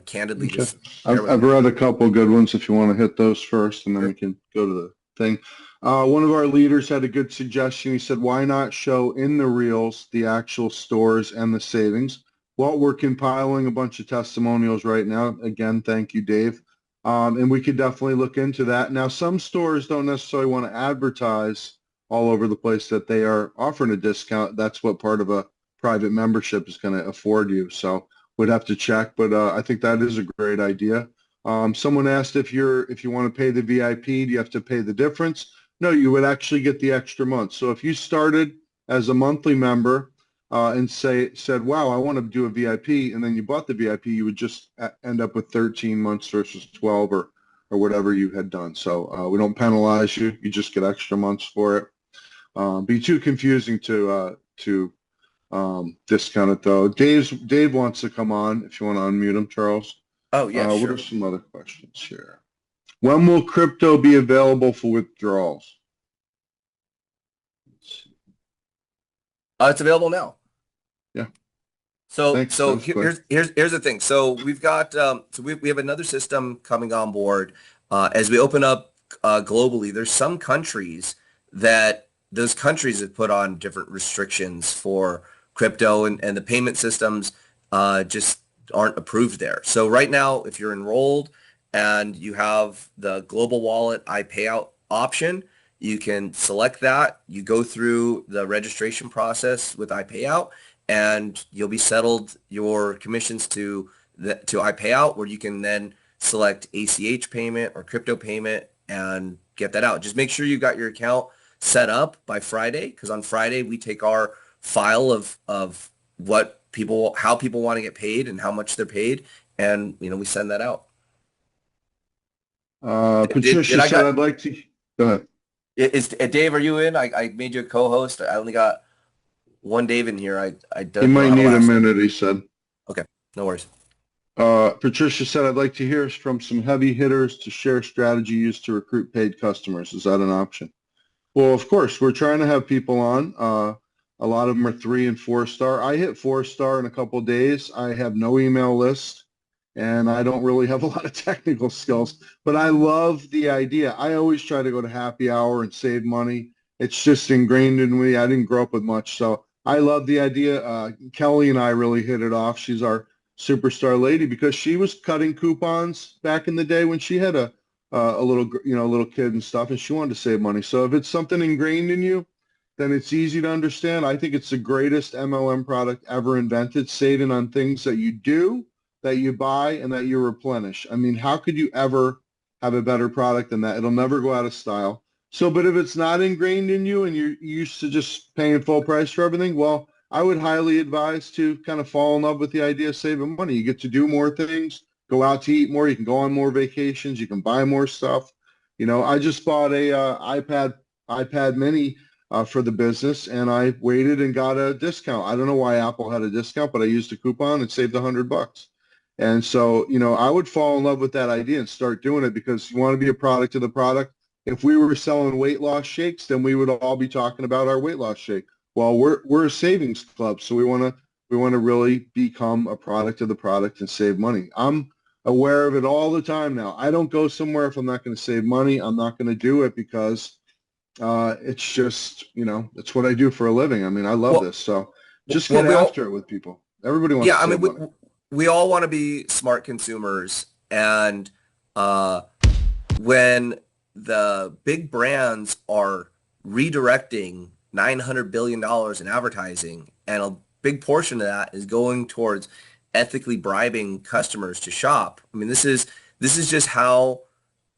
candidly Okay. just share with I've you. read a couple good ones if you want to hit those first, and then we Sure. can go to the thing. One of our leaders had a good suggestion. He said, why not show in the reels the actual stores and the savings? Well, we're compiling a bunch of testimonials right now. Again, thank you, Dave. And we could definitely look into that. Now, some stores don't necessarily want to advertise all over the place that they are offering a discount. That's what part of a private membership is going to afford you. So would have to check, but I think that is a great idea. Someone asked if you want to pay the VIP, do you have to pay the difference? No, you would actually get the extra month. So if you started as a monthly member and said, wow, I want to do a VIP, and then you bought the VIP, you would just end up with 13 months versus 12 or whatever you had done. So we don't penalize you. You just get extra months for it. Be too confusing to discount it though. Dave wants to come on if you want to unmute him, Charles. Oh, yeah, What are sure. some other questions here? When will crypto be available for withdrawals? It's available now. Yeah, So thanks. That so was quick. here's the thing. So we've got we have another system coming on board as we open up globally. There's some countries that those countries have put on different restrictions for crypto, and the payment systems just aren't approved there. So right now, if you're enrolled and you have the global wallet iPayout option, you can select that. You go through the registration process with iPayout, and you'll be settled your commissions to iPayout, where you can then select ACH payment or crypto payment and get that out. Just make sure you got your account set up by Friday, because on Friday we take our file of how people want to get paid and how much they're paid, and we send that out. Did Patricia I said, got I'd like to, go ahead. is Dave? Are you in? I made you a co-host. I only got one Dave in here. I He don't know might how to need a last name. minute, he said. Okay, no worries. Patricia said, I'd like to hear from some heavy hitters to share strategy used to recruit paid customers. Is that an option? Well, of course, we're trying to have people on. A lot of them are 3 and 4 star. I hit 4 star in a couple of days. I have no email list, and I don't really have a lot of technical skills, but I love the idea. I always try to go to happy hour and save money. It's just ingrained in me. I didn't grow up with much, so I love the idea. Kelly and I really hit it off. She's our superstar lady because she was cutting coupons back in the day when she had a little, little kid and stuff, and she wanted to save money. So if it's something ingrained in you, then it's easy to understand. I think it's the greatest MLM product ever invented, saving on things that you do, that you buy, and that you replenish. I mean, how could you ever have a better product than that? It'll never go out of style. So, but if it's not ingrained in you and you're used to just paying full price for everything, well, I would highly advise to kind of fall in love with the idea of saving money. You get to do more things, go out to eat more, you can go on more vacations, you can buy more stuff. I just bought a iPad mini for the business, and I waited and got a discount. I don't know why Apple had a discount, but I used a coupon and saved $100. And so, I would fall in love with that idea and start doing it because you want to be a product of the product. If we were selling weight loss shakes, then we would all be talking about our weight loss shake. Well, we're a savings club, so we want to really become a product of the product and save money. I'm aware of it all the time now. I don't go somewhere if I'm not going to save money. I'm not going to do it because it's just, it's what I do for a living. I mean, I love Well, this. So just well, get after it with people. Everybody wants yeah, to I mean, save money. we all want to be smart consumers, and uh, when the big brands are redirecting $900 billion in advertising, and a big portion of that is going towards ethically bribing customers to shop. I mean, this is just how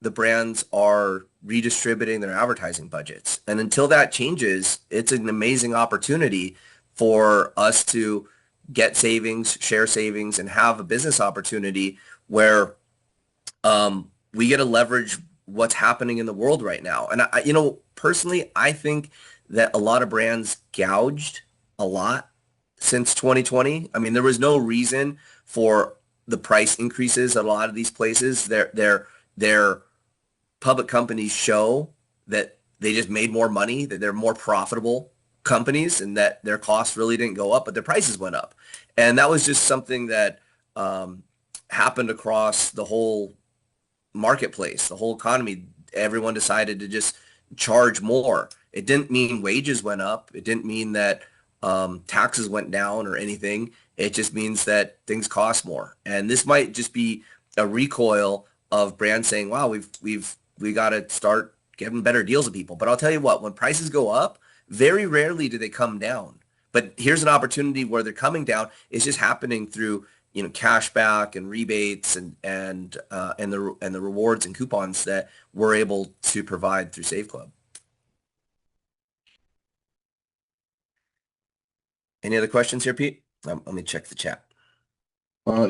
the brands are redistributing their advertising budgets. And until that changes, it's an amazing opportunity for us to get savings, share savings, and have a business opportunity where we get to leverage what's happening in the world right now. And personally, I think that a lot of brands gouged a lot since 2020. I mean, there was no reason for the price increases at a lot of these places. Their public companies show that they just made more money, that they're more profitable companies, and that their costs really didn't go up, but their prices went up. And that was just something that happened across the whole marketplace, the whole economy. Everyone decided to just charge more. It didn't mean wages went up. It didn't mean that taxes went down or anything. It just means that things cost more. And this might just be a recoil of brands saying, "Wow, we got to start giving better deals to people." But I'll tell you what, when prices go up, very rarely do they come down. But here's an opportunity where they're coming down. It's just happening through cash back and rebates and the rewards and coupons that we're able to provide through SaveClub. Any other questions here, Pete? Let me check the chat.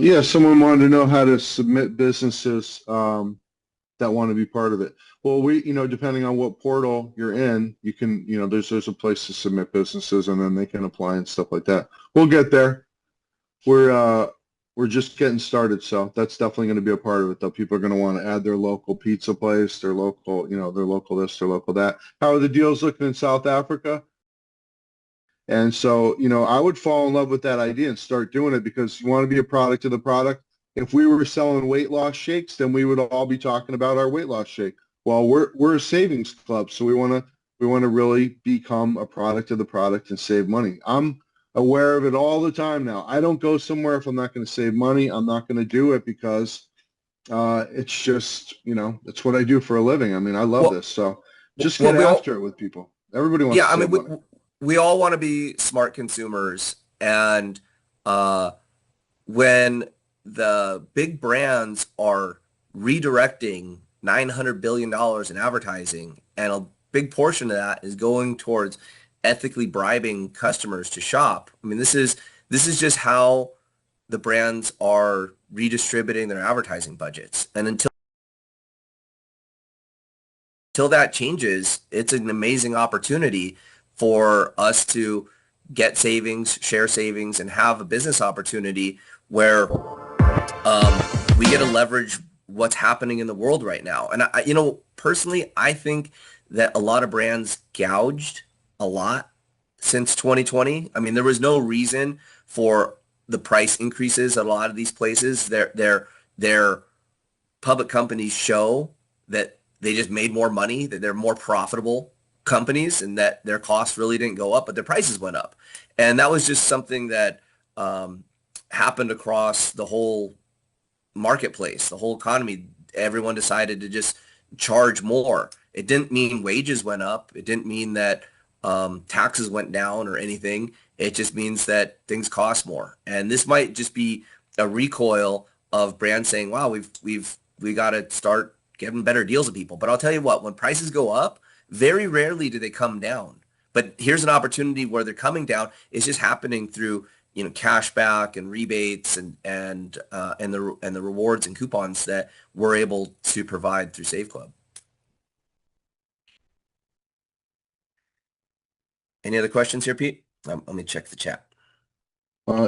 Yeah, someone wanted to know how to submit businesses that want to be part of it. Well, depending on what portal you're in, you can, there's a place to submit businesses, and then they can apply and stuff like that. We'll get there. We're just getting started, so that's definitely going to be a part of it, though. People are going to want to add their local pizza place, their local, their local this, their local that. How are the deals looking in South Africa? And so, I would fall in love with that idea and start doing it, because you want to be a product of the product. If we were selling weight loss shakes, then we would all be talking about our weight loss shake. Well, we're a savings club, so we want to really become a product of the product and save money. I'm aware of it all the time now. I don't go somewhere if I'm not going to save money. I'm not going to do it because it's just, it's what I do for a living. I mean, I love this. So just get after it with people. Everybody wants to save money. We all want to be smart consumers, and when the big brands are redirecting $900 billion in advertising, and a big portion of that is going towards ethically bribing customers to shop. I mean, this is just how the brands are redistributing their advertising budgets. And until that changes, it's an amazing opportunity for us to get savings, share savings, and have a business opportunity where we get to leverage what's happening in the world right now. And personally, I think that a lot of brands gouged a lot since 2020. I mean, there was no reason for the price increases at a lot of these places. Their public companies show that they just made more money, that they're more profitable companies, and that their costs really didn't go up, but their prices went up. And that was just something that happened across the whole marketplace, the whole economy. Everyone decided to just charge more. It didn't mean wages went up. It didn't mean that taxes went down or anything. It just means that things cost more. And this might just be a recoil of brands saying, "Wow, we got to start giving better deals to people." But I'll tell you what, when prices go up, very rarely do they come down. But here's an opportunity where they're coming down. It's just happening through cash back and rebates and the rewards and coupons that we're able to provide through SaveClub. Any other questions here, Pete? Let me check the chat.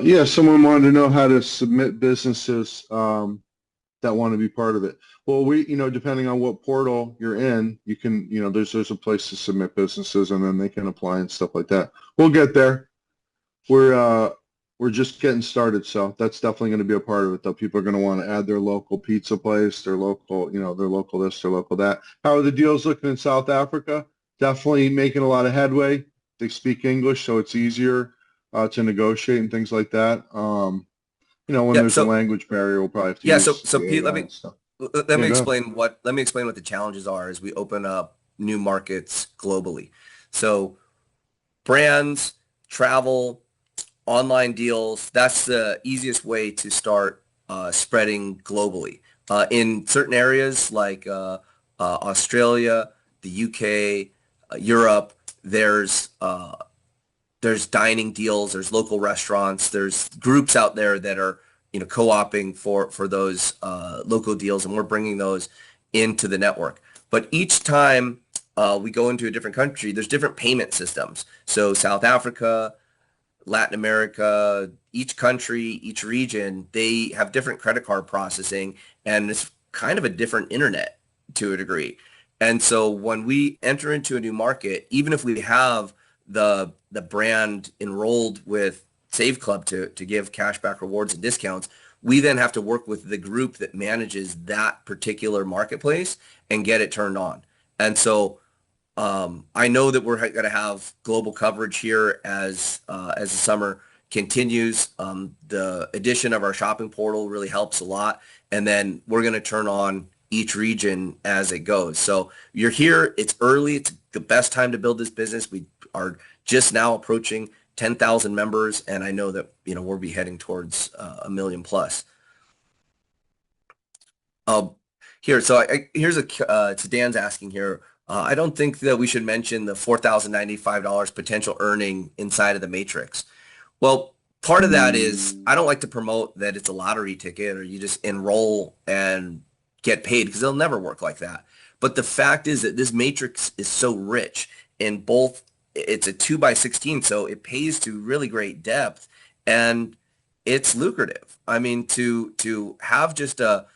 Yeah, someone wanted to know how to submit businesses that want to be part of it. Well, depending on what portal you're in, you can, there's a place to submit businesses, and then they can apply and stuff like that. We'll get there. We're just getting started, so that's definitely going to be a part of it, though. People are going to want to add their local pizza place, their local, their local this, their local that. How are the deals looking in South Africa? Definitely making a lot of headway. They speak English, so it's easier to negotiate and things like that. When there's a language barrier, we'll probably have to use so Pete, let me explain what the challenges are as we open up new markets globally. So brands, travel, online deals, that's the easiest way to start spreading globally. In certain areas like Australia, the UK, Europe, there's dining deals, there's local restaurants, there's groups out there that are, co-oping for those local deals, and we're bringing those into the network. But each time we go into a different country, there's different payment systems. So South Africa, Latin America, each country, each region, they have different credit card processing, and it's kind of a different internet to a degree. And so when we enter into a new market, even if we have the brand enrolled with Save Club to give cashback rewards and discounts, we then have to work with the group that manages that particular marketplace and get it turned on. And so I know that we're going to have global coverage here as the summer continues. The addition of our shopping portal really helps a lot, and then we're going to turn on each region as it goes. So you're here. It's early. It's the best time to build this business. We are just now approaching 10,000 members, and I know that we'll be heading towards a million plus. Here, so so Dan's asking here. I don't think that we should mention the $4,095 potential earning inside of the matrix. Well, part of that is I don't like to promote that it's a lottery ticket or you just enroll and get paid, because it'll never work like that. But the fact is that this matrix is so rich in both. It's a 2x16, so it pays to really great depth, and it's lucrative. I mean, to have just a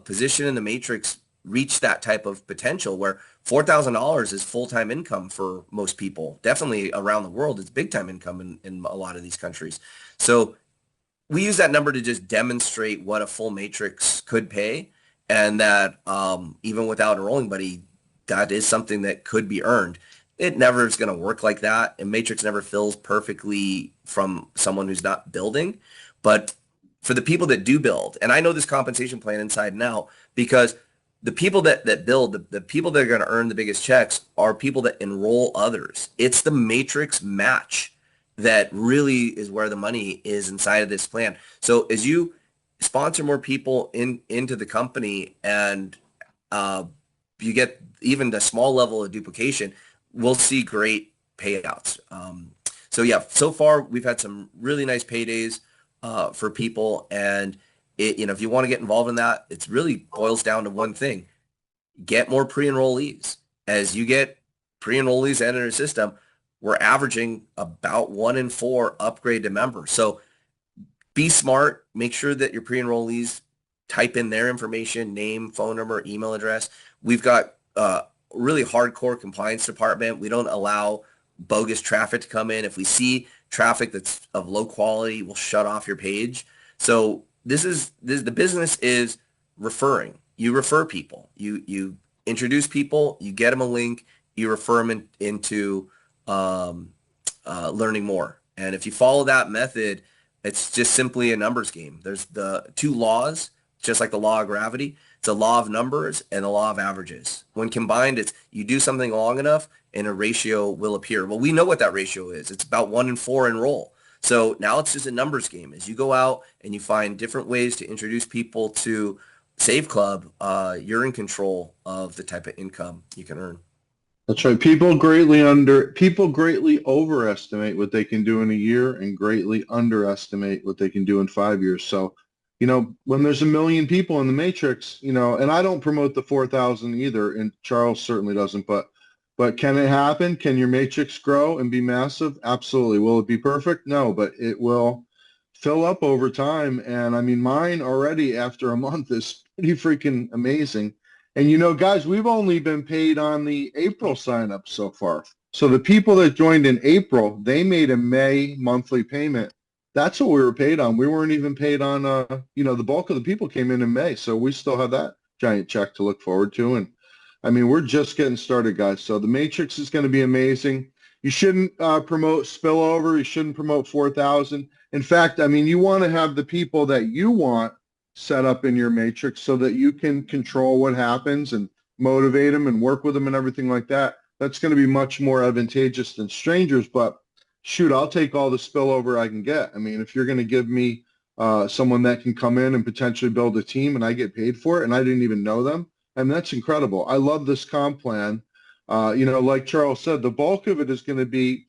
position in the matrix reach that type of potential where $4,000 is full-time income for most people. Definitely around the world, it's big-time income in a lot of these countries. So we use that number to just demonstrate what a full matrix could pay, and that even without enrolling buddy, that is something that could be earned. It never is going to work like that. And matrix never fills perfectly from someone who's not building. But for the people that do build, and I know this compensation plan inside and out, because the people that build, the people that are going to earn the biggest checks are people that enroll others. It's the matrix match that really is where the money is inside of this plan. So as you sponsor more people into the company, and you get even the small level of duplication, we'll see great payouts. So yeah, so far we've had some really nice paydays for people, and if you want to get involved in that, it really boils down to one thing: get more pre-enrollees. As you get pre-enrollees enter the system, we're averaging about 1 in 4 upgrade to members. So be smart. Make sure that your pre-enrollees type in their information: name, phone number, email address. We've got a really hardcore compliance department. We don't allow bogus traffic to come in. If we see traffic that's of low quality, we'll shut off your page. So the business is referring. You refer people. You introduce people. You get them a link. You refer them into learning more. And if you follow that method, it's just simply a numbers game. There's the two laws, just like the law of gravity. It's a law of numbers and a law of averages. When combined, it's you do something long enough and a ratio will appear. Well, we know what that ratio is. It's about 1 in 4 enroll. So now it's just a numbers game. As you go out and you find different ways to introduce people to Save Club, you're in control of the type of income you can earn. That's right. People greatly overestimate what they can do in a year and greatly underestimate what they can do in 5 years. So, when there's a million people in the matrix, and I don't promote the 4,000 either, and Charles certainly doesn't, but can it happen? Can your matrix grow and be massive? Absolutely. Will it be perfect? No, but it will fill up over time. And I mean, mine already after a month is pretty freaking amazing. And guys, we've only been paid on the April signup so far. So the people that joined in April, they made a May monthly payment. That's what we were paid on. We weren't even paid on, the bulk of the people came in May. So we still have that giant check to look forward to. And I mean, we're just getting started, guys. So the matrix is going to be amazing. You shouldn't promote spillover. You shouldn't promote 4,000. In fact, I mean, you want to have the people that you want set up in your matrix so that you can control what happens and motivate them and work with them and everything like that. That's going to be much more advantageous than strangers. But shoot, I'll take all the spillover I can get. I mean, if you're going to give me someone that can come in and potentially build a team, and I get paid for it, and I didn't even know them. And that's incredible. I love this comp plan. Like Charles said, the bulk of it is going to be,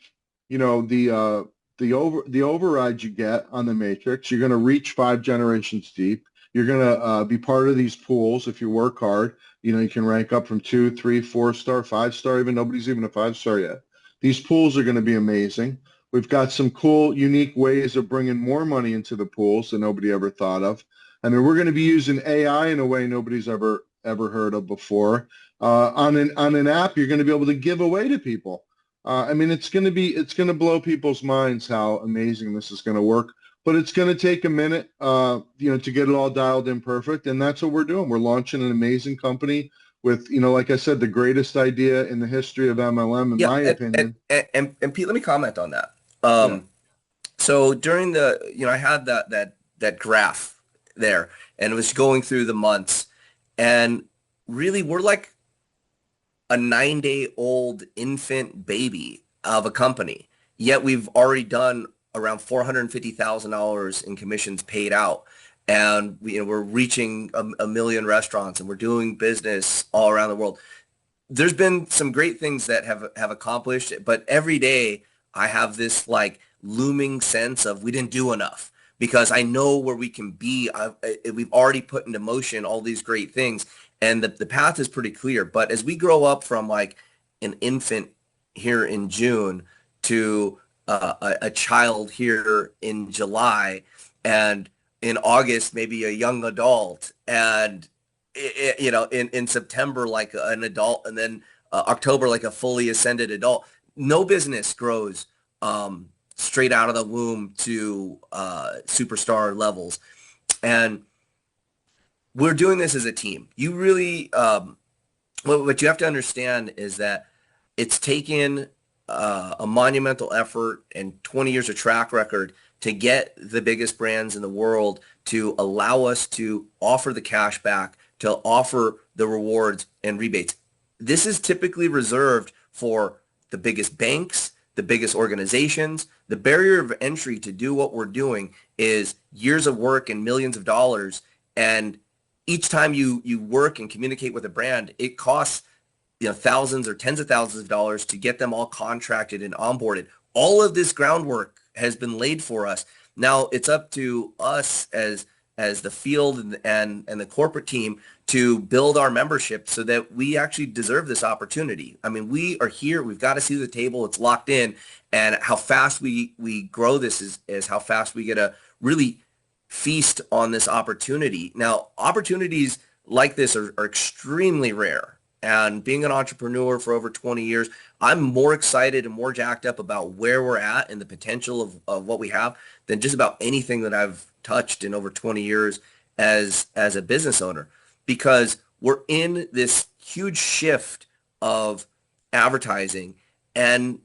the override you get on the matrix. You're going to reach 5 generations deep. You're going to be part of these pools if you work hard. You can rank up from 2, 3, 4-star, 5-star, even nobody's even a 5-star yet. These pools are going to be amazing. We've got some cool, unique ways of bringing more money into the pools that nobody ever thought of. I mean, we're going to be using AI in a way nobody's ever heard of before. On an app, you're going to be able to give away to people. I mean, it's going to blow people's minds how amazing this is going to work. But it's going to take a minute, to get it all dialed in perfect, and that's what we're doing. We're launching an amazing company with, like I said, the greatest idea in the history of MLM, in Yeah, my and, opinion. and Pete, let me comment on that. Yeah. So during I had that graph there, and it was going through the months, and really we're like a 9-day-old infant baby of a company. Yet we've already done around $450,000 in commissions paid out. And we're reaching a million restaurants, and we're doing business all around the world. There's been some great things that have accomplished, but every day I have this like looming sense of we didn't do enough because I know where we can be. We've already put into motion all these great things, and the path is pretty clear. But as we grow up from like an infant here in June to a child here in July, and in August maybe a young adult, and in September like an adult, and then October like a fully ascended adult. No business grows straight out of the womb to superstar levels, and we're doing this as a team. You really, what you have to understand is that it's taken a monumental effort and 20 years of track record to get the biggest brands in the world to allow us to offer the cash back, to offer the rewards and rebates. This is typically reserved for the biggest banks, the biggest organizations. The barrier of entry to do what we're doing is years of work and millions of dollars. And each time you work and communicate with a brand, it costs thousands or tens of thousands of dollars to get them all contracted and onboarded. All of this groundwork has been laid for us. Now it's up to us as the field and the corporate team to build our membership so that we actually deserve this opportunity. I mean, we are here. We've got to see the table. It's locked in. And how fast we grow this is how fast we get to really feast on this opportunity. Now, opportunities like this are extremely rare. And being an entrepreneur for over 20 years, I'm more excited and more jacked up about where we're at and the potential of what we have than just about anything that I've touched in over 20 years as a business owner, because we're in this huge shift of advertising, and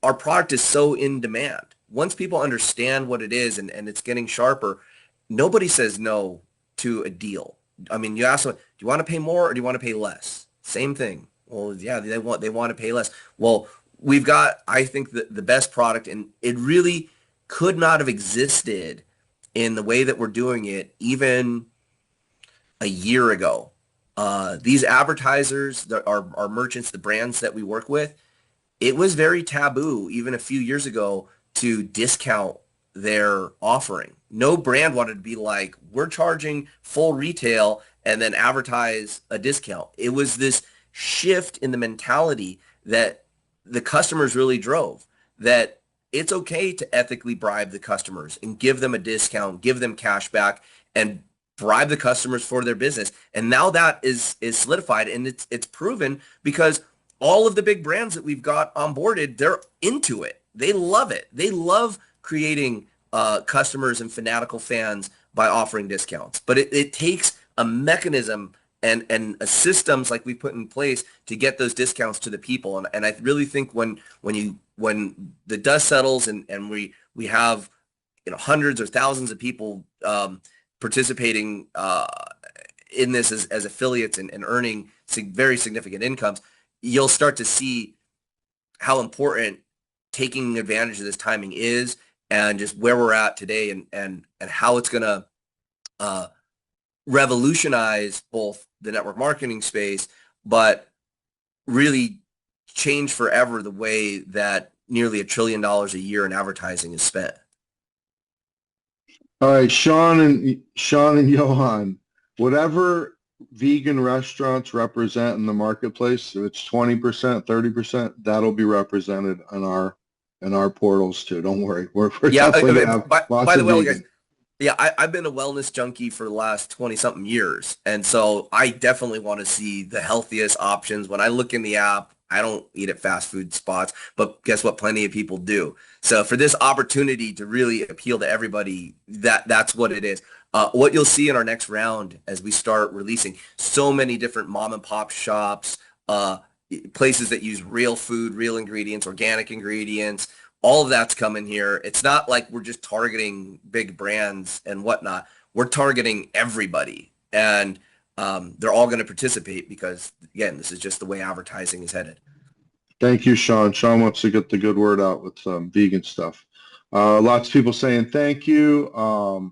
our product is so in demand. Once people understand what it is and it's getting sharper, nobody says no to a deal. I mean, you ask them, do you want to pay more or do you want to pay less? Same thing. Well, yeah, they want to pay less. Well, we've got, I think, the best product, and it really could not have existed in the way that we're doing it even a year ago. These advertisers, our merchants, the brands that we work with, it was very taboo even a few years ago to discount their offering. No brand wanted to be like, we're charging full retail and then advertise a discount. It was this shift in the mentality that the customers really drove, that it's okay to ethically bribe the customers and give them a discount, give them cash back, and bribe the customers for their business. And now that is solidified, and it's proven because all of the big brands that we've got onboarded, they're into it. They love it. They love creating customers and fanatical fans by offering discounts. But it takes a mechanism and a systems like we put in place to get those discounts to the people. And I really think when the dust settles and we have hundreds or thousands of people participating in this as affiliates and earning very significant incomes, you'll start to see how important taking advantage of this timing is, and just where we're at today, and how it's going to uh, revolutionize both the network marketing space, but really change forever the way that nearly $1 trillion a year in advertising is spent. All right, Sean and Johan, whatever vegan restaurants represent in the marketplace, if it's 20%, 30%, that'll be represented in our portals too. Don't worry. We're Yeah, definitely gonna have lots by the of way, guys, vegan. yeah, I've been a wellness junkie for the last 20 something years. And so I definitely want to see the healthiest options. When I look in the app, I don't eat at fast food spots, but guess what? Plenty of people do. So for this opportunity to really appeal to everybody, that's what it is. What you'll see in our next round as we start releasing so many different mom and pop shops, places that use real food, real ingredients, organic ingredients, all of that's coming here. It's not like we're just targeting big brands and whatnot. We're targeting everybody, and they're all going to participate because, again, this is just the way advertising is headed. Thank you, Sean. Sean wants to get the good word out with some vegan stuff. Lots of people saying thank you.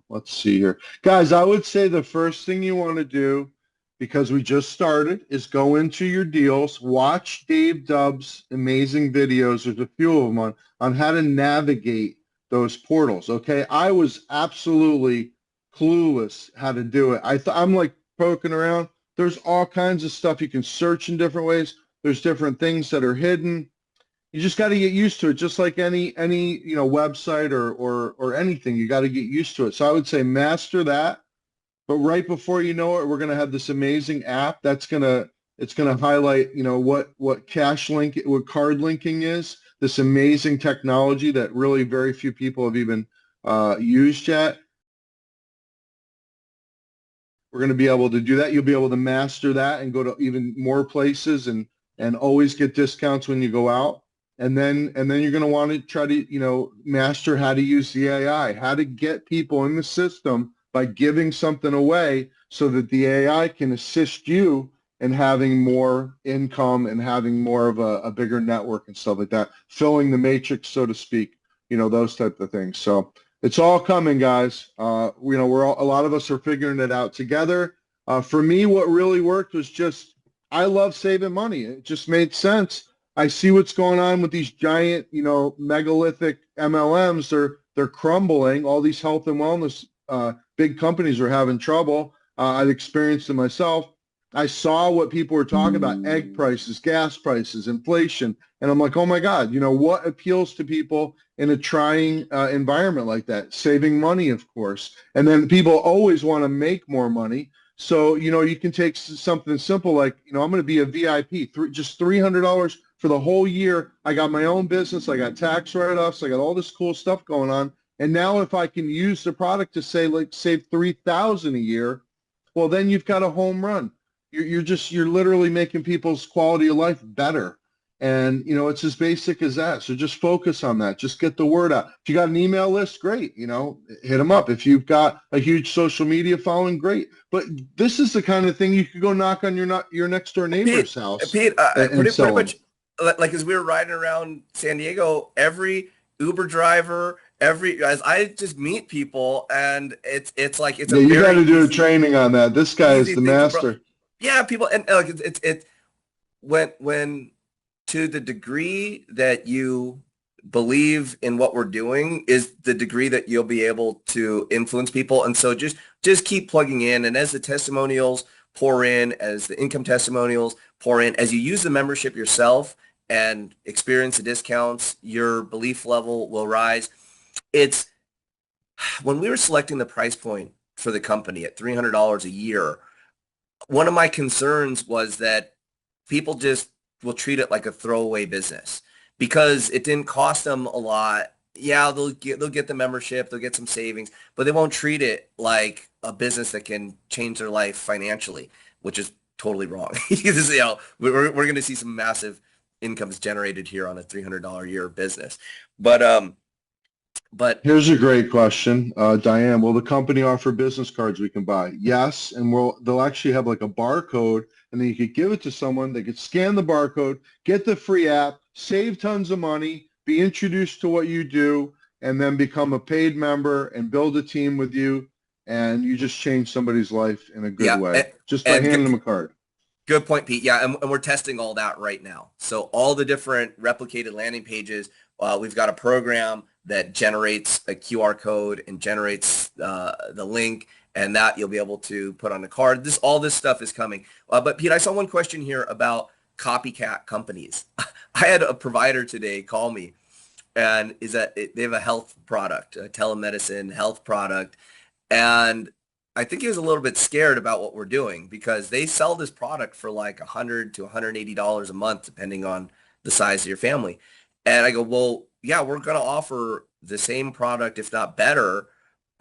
Let's see here. Guys, I would say the first thing you want to do, because we just started, is go into your deals, watch Dave Dubb's amazing videos. There's a few of them on how to navigate those portals, okay? I was absolutely clueless how to do it. I'm like poking around. There's all kinds of stuff you can search in different ways. There's different things that are hidden. You just got to get used to it, just like any website or anything. You got to get used to it. So I would say master that. But right before you know it, we're going to have this amazing app it's going to highlight what what card linking is. This amazing technology that really very few people have even used yet. We're going to be able to do that. You'll be able to master that and go to even more places and always get discounts when you go out. And then you're going to want to try to, master how to use the AI, how to get people in the system by giving something away so that the AI can assist you in having more income and having more of a bigger network and stuff like that, filling the matrix, so to speak, those type of things. So it's all coming, guys. A lot of us are figuring it out together. For me, what really worked was just, I love saving money. It just made sense. I see what's going on with these giant, megalithic MLMs. They're crumbling. All these health and wellness big companies are having trouble. I've experienced it myself. I saw what people were talking about: egg prices, gas prices, inflation, and I'm like, oh my God, what appeals to people in a trying environment like that? Saving money, of course. And then people always want to make more money. So, you can take something simple like, I'm going to be a VIP, just $300 for the whole year. I got my own business. I got tax write-offs. I got all this cool stuff going on. And now if I can use the product to save 3,000 a year, well, then you've got a home run. You're literally making people's quality of life better. And, it's as basic as that. So just focus on that. Just get the word out. If you got an email list, great. Hit them up. If you've got a huge social media following, great. But this is the kind of thing you could go knock on your next door neighbor's house Pete, and pretty sell them. much like as we were riding around San Diego, every Uber driver, as I just meet people, and it's like it's a Yeah, you got very to do a training on that. This guy is easy the thing to bro. master. Yeah, people, and like it's when to the degree that you believe in what we're doing is the degree that you'll be able to influence people. And so just keep plugging in, and as the testimonials pour in, as the income testimonials pour in, as you use the membership yourself and experience the discounts, your belief level will rise. It's when we were selecting the price point for the company at $300 a year, one of my concerns was that people just will treat it like a throwaway business because it didn't cost them a lot. Yeah, they'll get the membership, they'll get some savings, but they won't treat it like a business that can change their life financially, which is totally wrong. We're going to see some massive incomes generated here on a $300 a year business. But Here's a great question, Diane. Will the company offer business cards we can buy? Yes, and they'll actually have like a barcode, and then you could give it to someone. They could scan the barcode, get the free app, save tons of money, be introduced to what you do, and then become a paid member and build a team with you, and you just change somebody's life in a good Yeah, way just by and handing them a card. good point, Pete. Yeah, and we're testing all that right now. So all the different replicated landing pages, we've got a program that generates a QR code and generates the link, and that you'll be able to put on the card. All this stuff is coming. But Pete, I saw one question here about copycat companies. I had a provider today call me, and they have a health product, a telemedicine health product, and I think he was a little bit scared about what we're doing because they sell this product for like $100 to $180 a month, depending on the size of your family. And I go, well, yeah, we're going to offer the same product, if not better.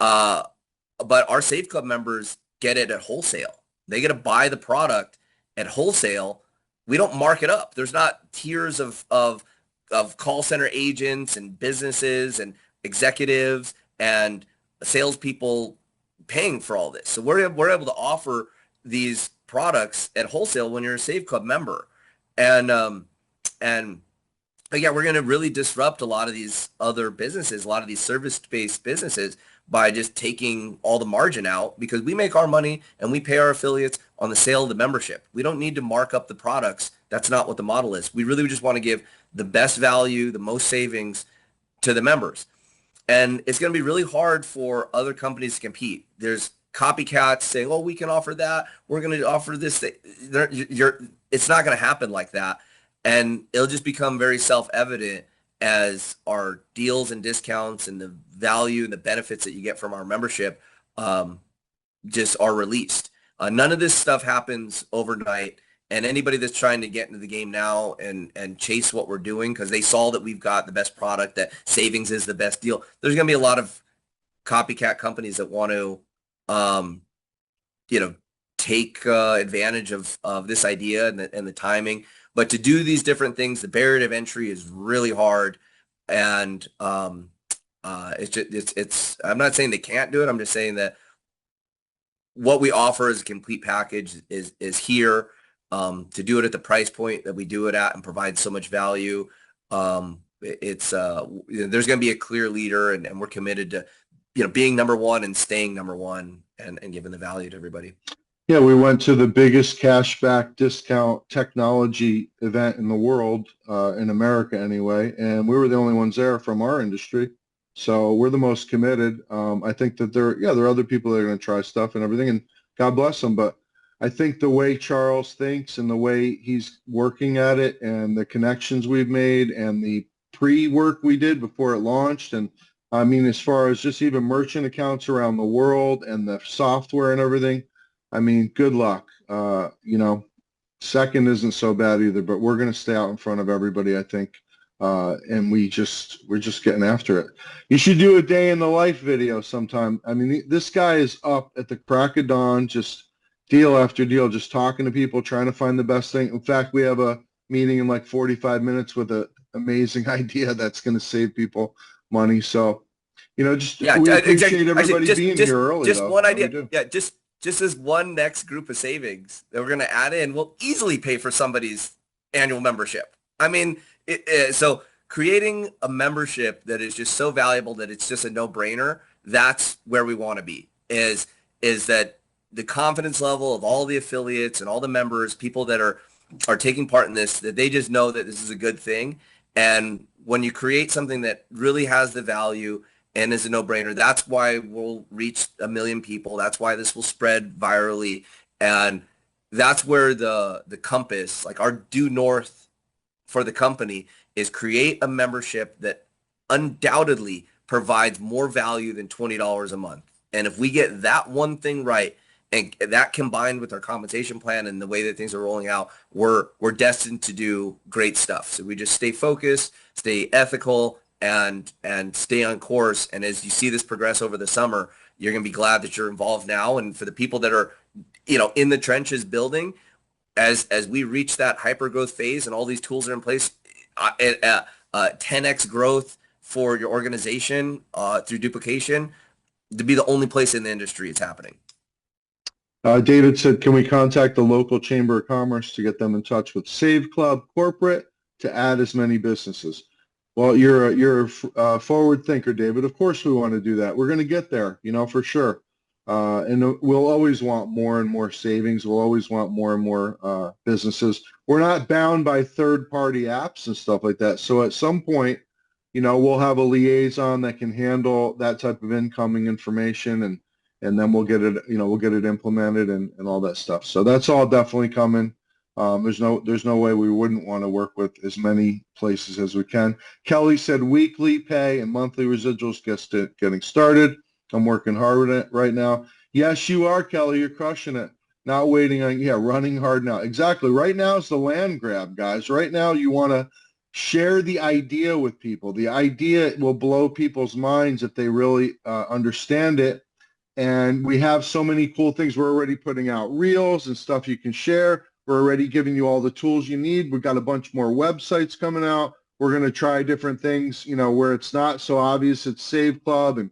Uh, but our Safe Club members get it at wholesale. They get to buy the product at wholesale. We don't mark it up. There's not tiers of call center agents and businesses and executives and salespeople paying for all this. So we're able to offer these products at wholesale when you're a Save Club member, and yeah, we're going to really disrupt a lot of these other businesses, a lot of these service-based businesses by just taking all the margin out because we make our money and we pay our affiliates on the sale of the membership. We don't need to mark up the products. That's not what the model is. We really just want to give the best value, the most savings to the members. And it's going to be really hard for other companies to compete. There's copycats saying, oh, we can offer that. We're going to offer this. It's not going to happen like that. And it'll just become very self-evident as our deals and discounts and the value and the benefits that you get from our membership just are released. None of this stuff happens overnight. And anybody that's trying to get into the game now and chase what we're doing because they saw that we've got the best product, that savings is the best deal, there's going to be a lot of copycat companies that want to, take advantage of this idea and the timing. But to do these different things, the barrier of entry is really hard. And I'm not saying they can't do it. I'm just saying that what we offer as a complete package is here. To do it at the price point that we do it at and provide so much value. There's going to be a clear leader, and we're committed to, being number one and staying number one and giving the value to everybody. Yeah, we went to the biggest cashback discount technology event in the world, in America anyway, and we were the only ones there from our industry. So we're the most committed. I think that there are other people that are going to try stuff and everything, and God bless them. But I think the way Charles thinks and the way he's working at it and the connections we've made and the pre-work we did before it launched, and I mean, as far as just even merchant accounts around the world and the software and everything, I mean, good luck. Second isn't so bad either, but we're going to stay out in front of everybody, I think. And we're just getting after it. You should do a day in the life video sometime. I mean, this guy is up at the crack of dawn, just deal after deal, just talking to people, trying to find the best thing. In fact, we have a meeting in like 45 minutes with an amazing idea that's going to save people money. So, we appreciate exactly. everybody being here early. Just though. one idea. Yeah, just as one next group of savings that we're going to add in will easily pay for somebody's annual membership. I mean, so creating a membership that is just so valuable that it's just a no-brainer, that's where we want to be, is that the confidence level of all the affiliates and all the members, people that are taking part in this, that they just know that this is a good thing. And when you create something that really has the value and is a no-brainer, that's why we'll reach 1 million people. That's why this will spread virally. And that's where the compass, like our due north for the company, is create a membership that undoubtedly provides more value than $20 a month. And if we get that one thing right, and that combined with our compensation plan and the way that things are rolling out, we're destined to do great stuff. So we just stay focused, stay ethical, and stay on course. And as you see this progress over the summer, you're going to be glad that you're involved now. And for the people that are, in the trenches building, as we reach that hyper growth phase and all these tools are in place, 10x growth for your organization through duplication, to be the only place in the industry it's happening. David said, can we contact the local Chamber of Commerce to get them in touch with Save Club Corporate to add as many businesses? Well, you're a forward thinker, David. Of course, we want to do that. We're going to get there, for sure. And we'll always want more and more savings. We'll always want more and more businesses. We're not bound by third-party apps and stuff like that. So at some point, we'll have a liaison that can handle that type of incoming information, and then we'll get it implemented and all that stuff. So that's all definitely coming. There's no way we wouldn't want to work with as many places as we can. Kelly said weekly pay and monthly residuals getting started. I'm working hard on it right now. Yes, you are, Kelly. You're crushing it. Not waiting on, yeah, running hard now. Exactly. Right now is the land grab, guys. Right now you want to share the idea with people. The idea will blow people's minds if they really understand it. And we have so many cool things. We're already putting out reels and stuff you can share. We're already giving you all the tools you need. We've got a bunch more websites coming out. We're going to try different things, where it's not so obvious. It's Save Club and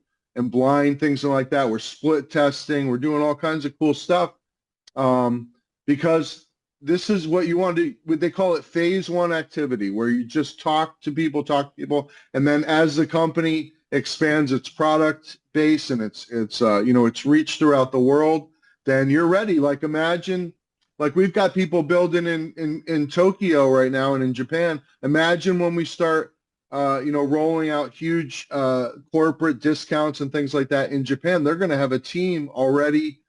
blind things and like that. We're split testing. We're doing all kinds of cool stuff because this is what you want to do. They call it phase one activity, where you just talk to people, and then as the company expands its product base and its reach throughout the world, then you're ready. Like imagine, like we've got people building in Tokyo right now and in Japan. Imagine when we start, rolling out huge corporate discounts and things like that in Japan. They're going to have a team already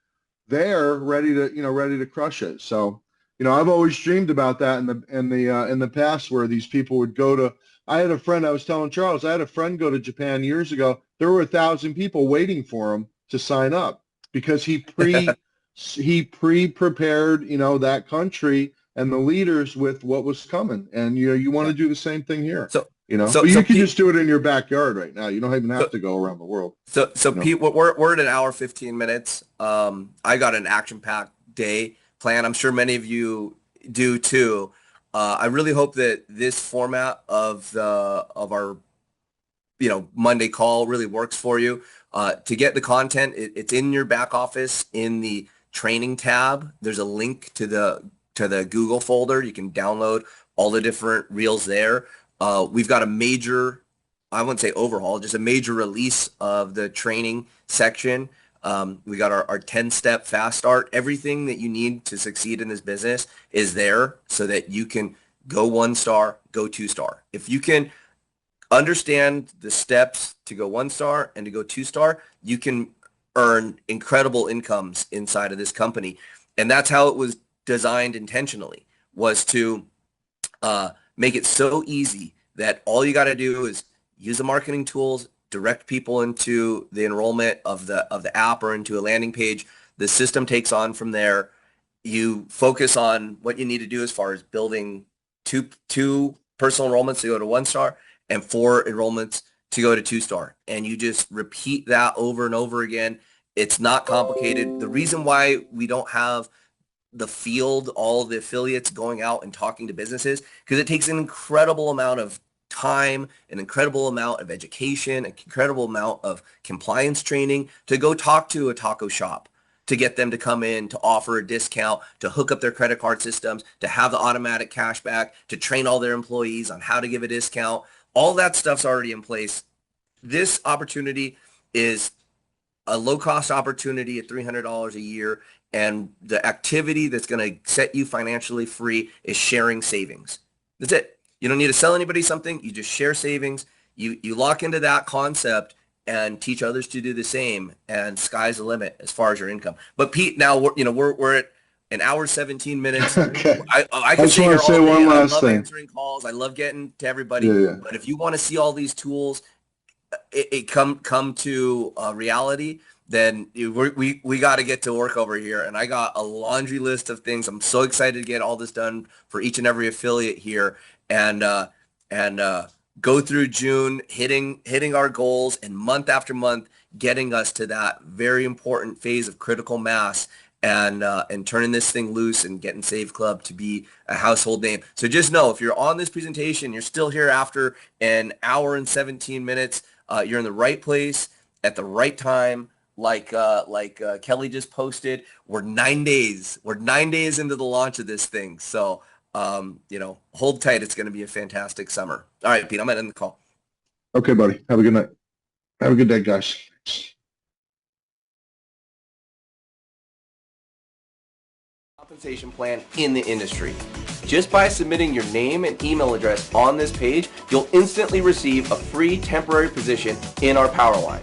there, ready to crush it. So, I've always dreamed about that in the past, where these people would go to. I had a friend. I was telling Charles. I had a friend go to Japan years ago. There were 1,000 people waiting for him to sign up because he pre-prepared, that country and the leaders with what was coming. And you want Yeah. to do the same thing here. So, But so you can Pete, just do it in your backyard right now. You don't even have so to go around the world. so You know. Pete, we're at an hour 15 minutes. I got an action-packed day planned. I'm sure many of you do too. I really hope that this format of our Monday call really works for you. To get the content, it's in your back office in the training tab. There's a link to the Google folder. You can download all the different reels there. We've got a major, I wouldn't say overhaul, just a major release of the training section. We got our 10-step fast start. Everything that you need to succeed in this business is there so that you can go 1 star, go 2 star. If you can understand the steps to go 1 star and to go 2 star, you can earn incredible incomes inside of this company. And that's how it was designed intentionally, was to make it so easy that all you got to do is use the marketing tools, direct people into the enrollment of the app or into a landing page. The system takes on from there. You focus on what you need to do as far as building two personal enrollments to go to 1 star and 4 enrollments to go to 2 star. And you just repeat that over and over again. It's not complicated. The reason why we don't have the field, all the affiliates going out and talking to businesses, because it takes an incredible amount of time, an incredible amount of education, an incredible amount of compliance training to go talk to a taco shop, to get them to come in, to offer a discount, to hook up their credit card systems, to have the automatic cash back, to train all their employees on how to give a discount. All that stuff's already in place. This opportunity is a low-cost opportunity at $300 a year, and the activity that's going to set you financially free is sharing savings. That's it. You don't need to sell anybody something. You just share savings. You lock into that concept and teach others to do the same, and sky's the limit as far as your income. But Pete, now we're at an hour 17 minutes. Okay. I I could just sit want here to say all day. one I last love thing. answering calls. I love getting to everybody. Yeah, yeah. But if you want to see all these tools, it come to reality, then we got to get to work over here. And I got a laundry list of things. I'm so excited to get all this done for each and every affiliate here, and go through June, hitting our goals, and month after month, getting us to that very important phase of critical mass, and turning this thing loose and getting Save Club to be a household name. So just know, if you're on this presentation, you're still here after an hour and 17 minutes, you're in the right place at the right time. Like Kelly just posted, we're 9 days into the launch of this thing. So hold tight. It's going to be a fantastic summer. All right, Pete, I'm going to end the call. Okay, buddy. Have a good night. Have a good day, guys. Compensation plan in the industry. Just by submitting your name and email address on this page, you'll instantly receive a free temporary position in our power line.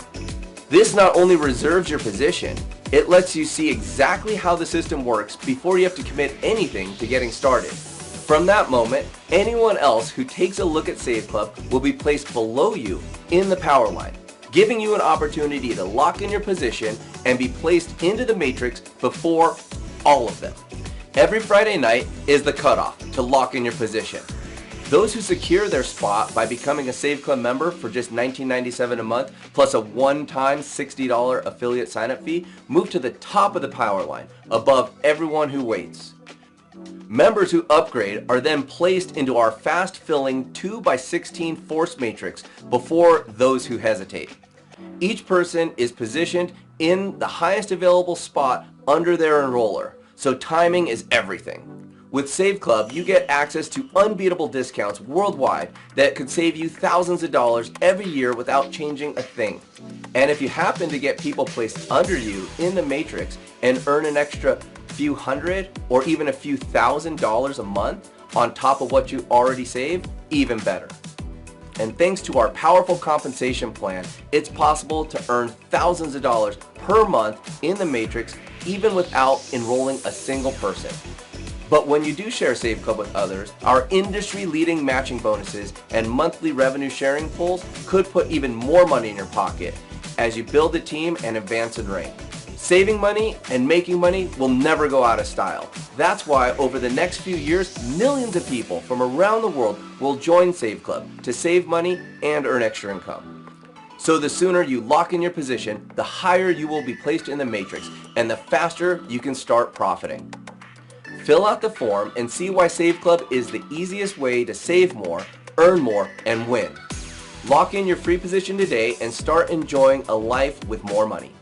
This not only reserves your position, it lets you see exactly how the system works before you have to commit anything to getting started. From that moment, anyone else who takes a look at SaveClub will be placed below you in the power line, giving you an opportunity to lock in your position and be placed into the matrix before all of them. Every Friday night is the cutoff to lock in your position. Those who secure their spot by becoming a SaveClub member for just $19.97 a month plus a one-time $60 affiliate sign-up fee move to the top of the power line above everyone who waits. Members who upgrade are then placed into our fast-filling 2x16 force matrix before those who hesitate. Each person is positioned in the highest available spot under their enroller, so timing is everything. With SaveClub, you get access to unbeatable discounts worldwide that could save you thousands of dollars every year without changing a thing. And if you happen to get people placed under you in the matrix and earn an extra few hundred or even a few $1,000s a month on top of what you already saved, even better. And thanks to our powerful compensation plan, it's possible to earn thousands of dollars per month in the matrix even without enrolling a single person. But when you do share SaveClub with others, our industry-leading matching bonuses and monthly revenue sharing pools could put even more money in your pocket as you build a team and advance in rank. Saving money and making money will never go out of style. That's why over the next few years, millions of people from around the world will join SaveClub to save money and earn extra income. So the sooner you lock in your position, the higher you will be placed in the matrix and the faster you can start profiting. Fill out the form and see why SaveClub is the easiest way to save more, earn more, and win. Lock in your free position today and start enjoying a life with more money.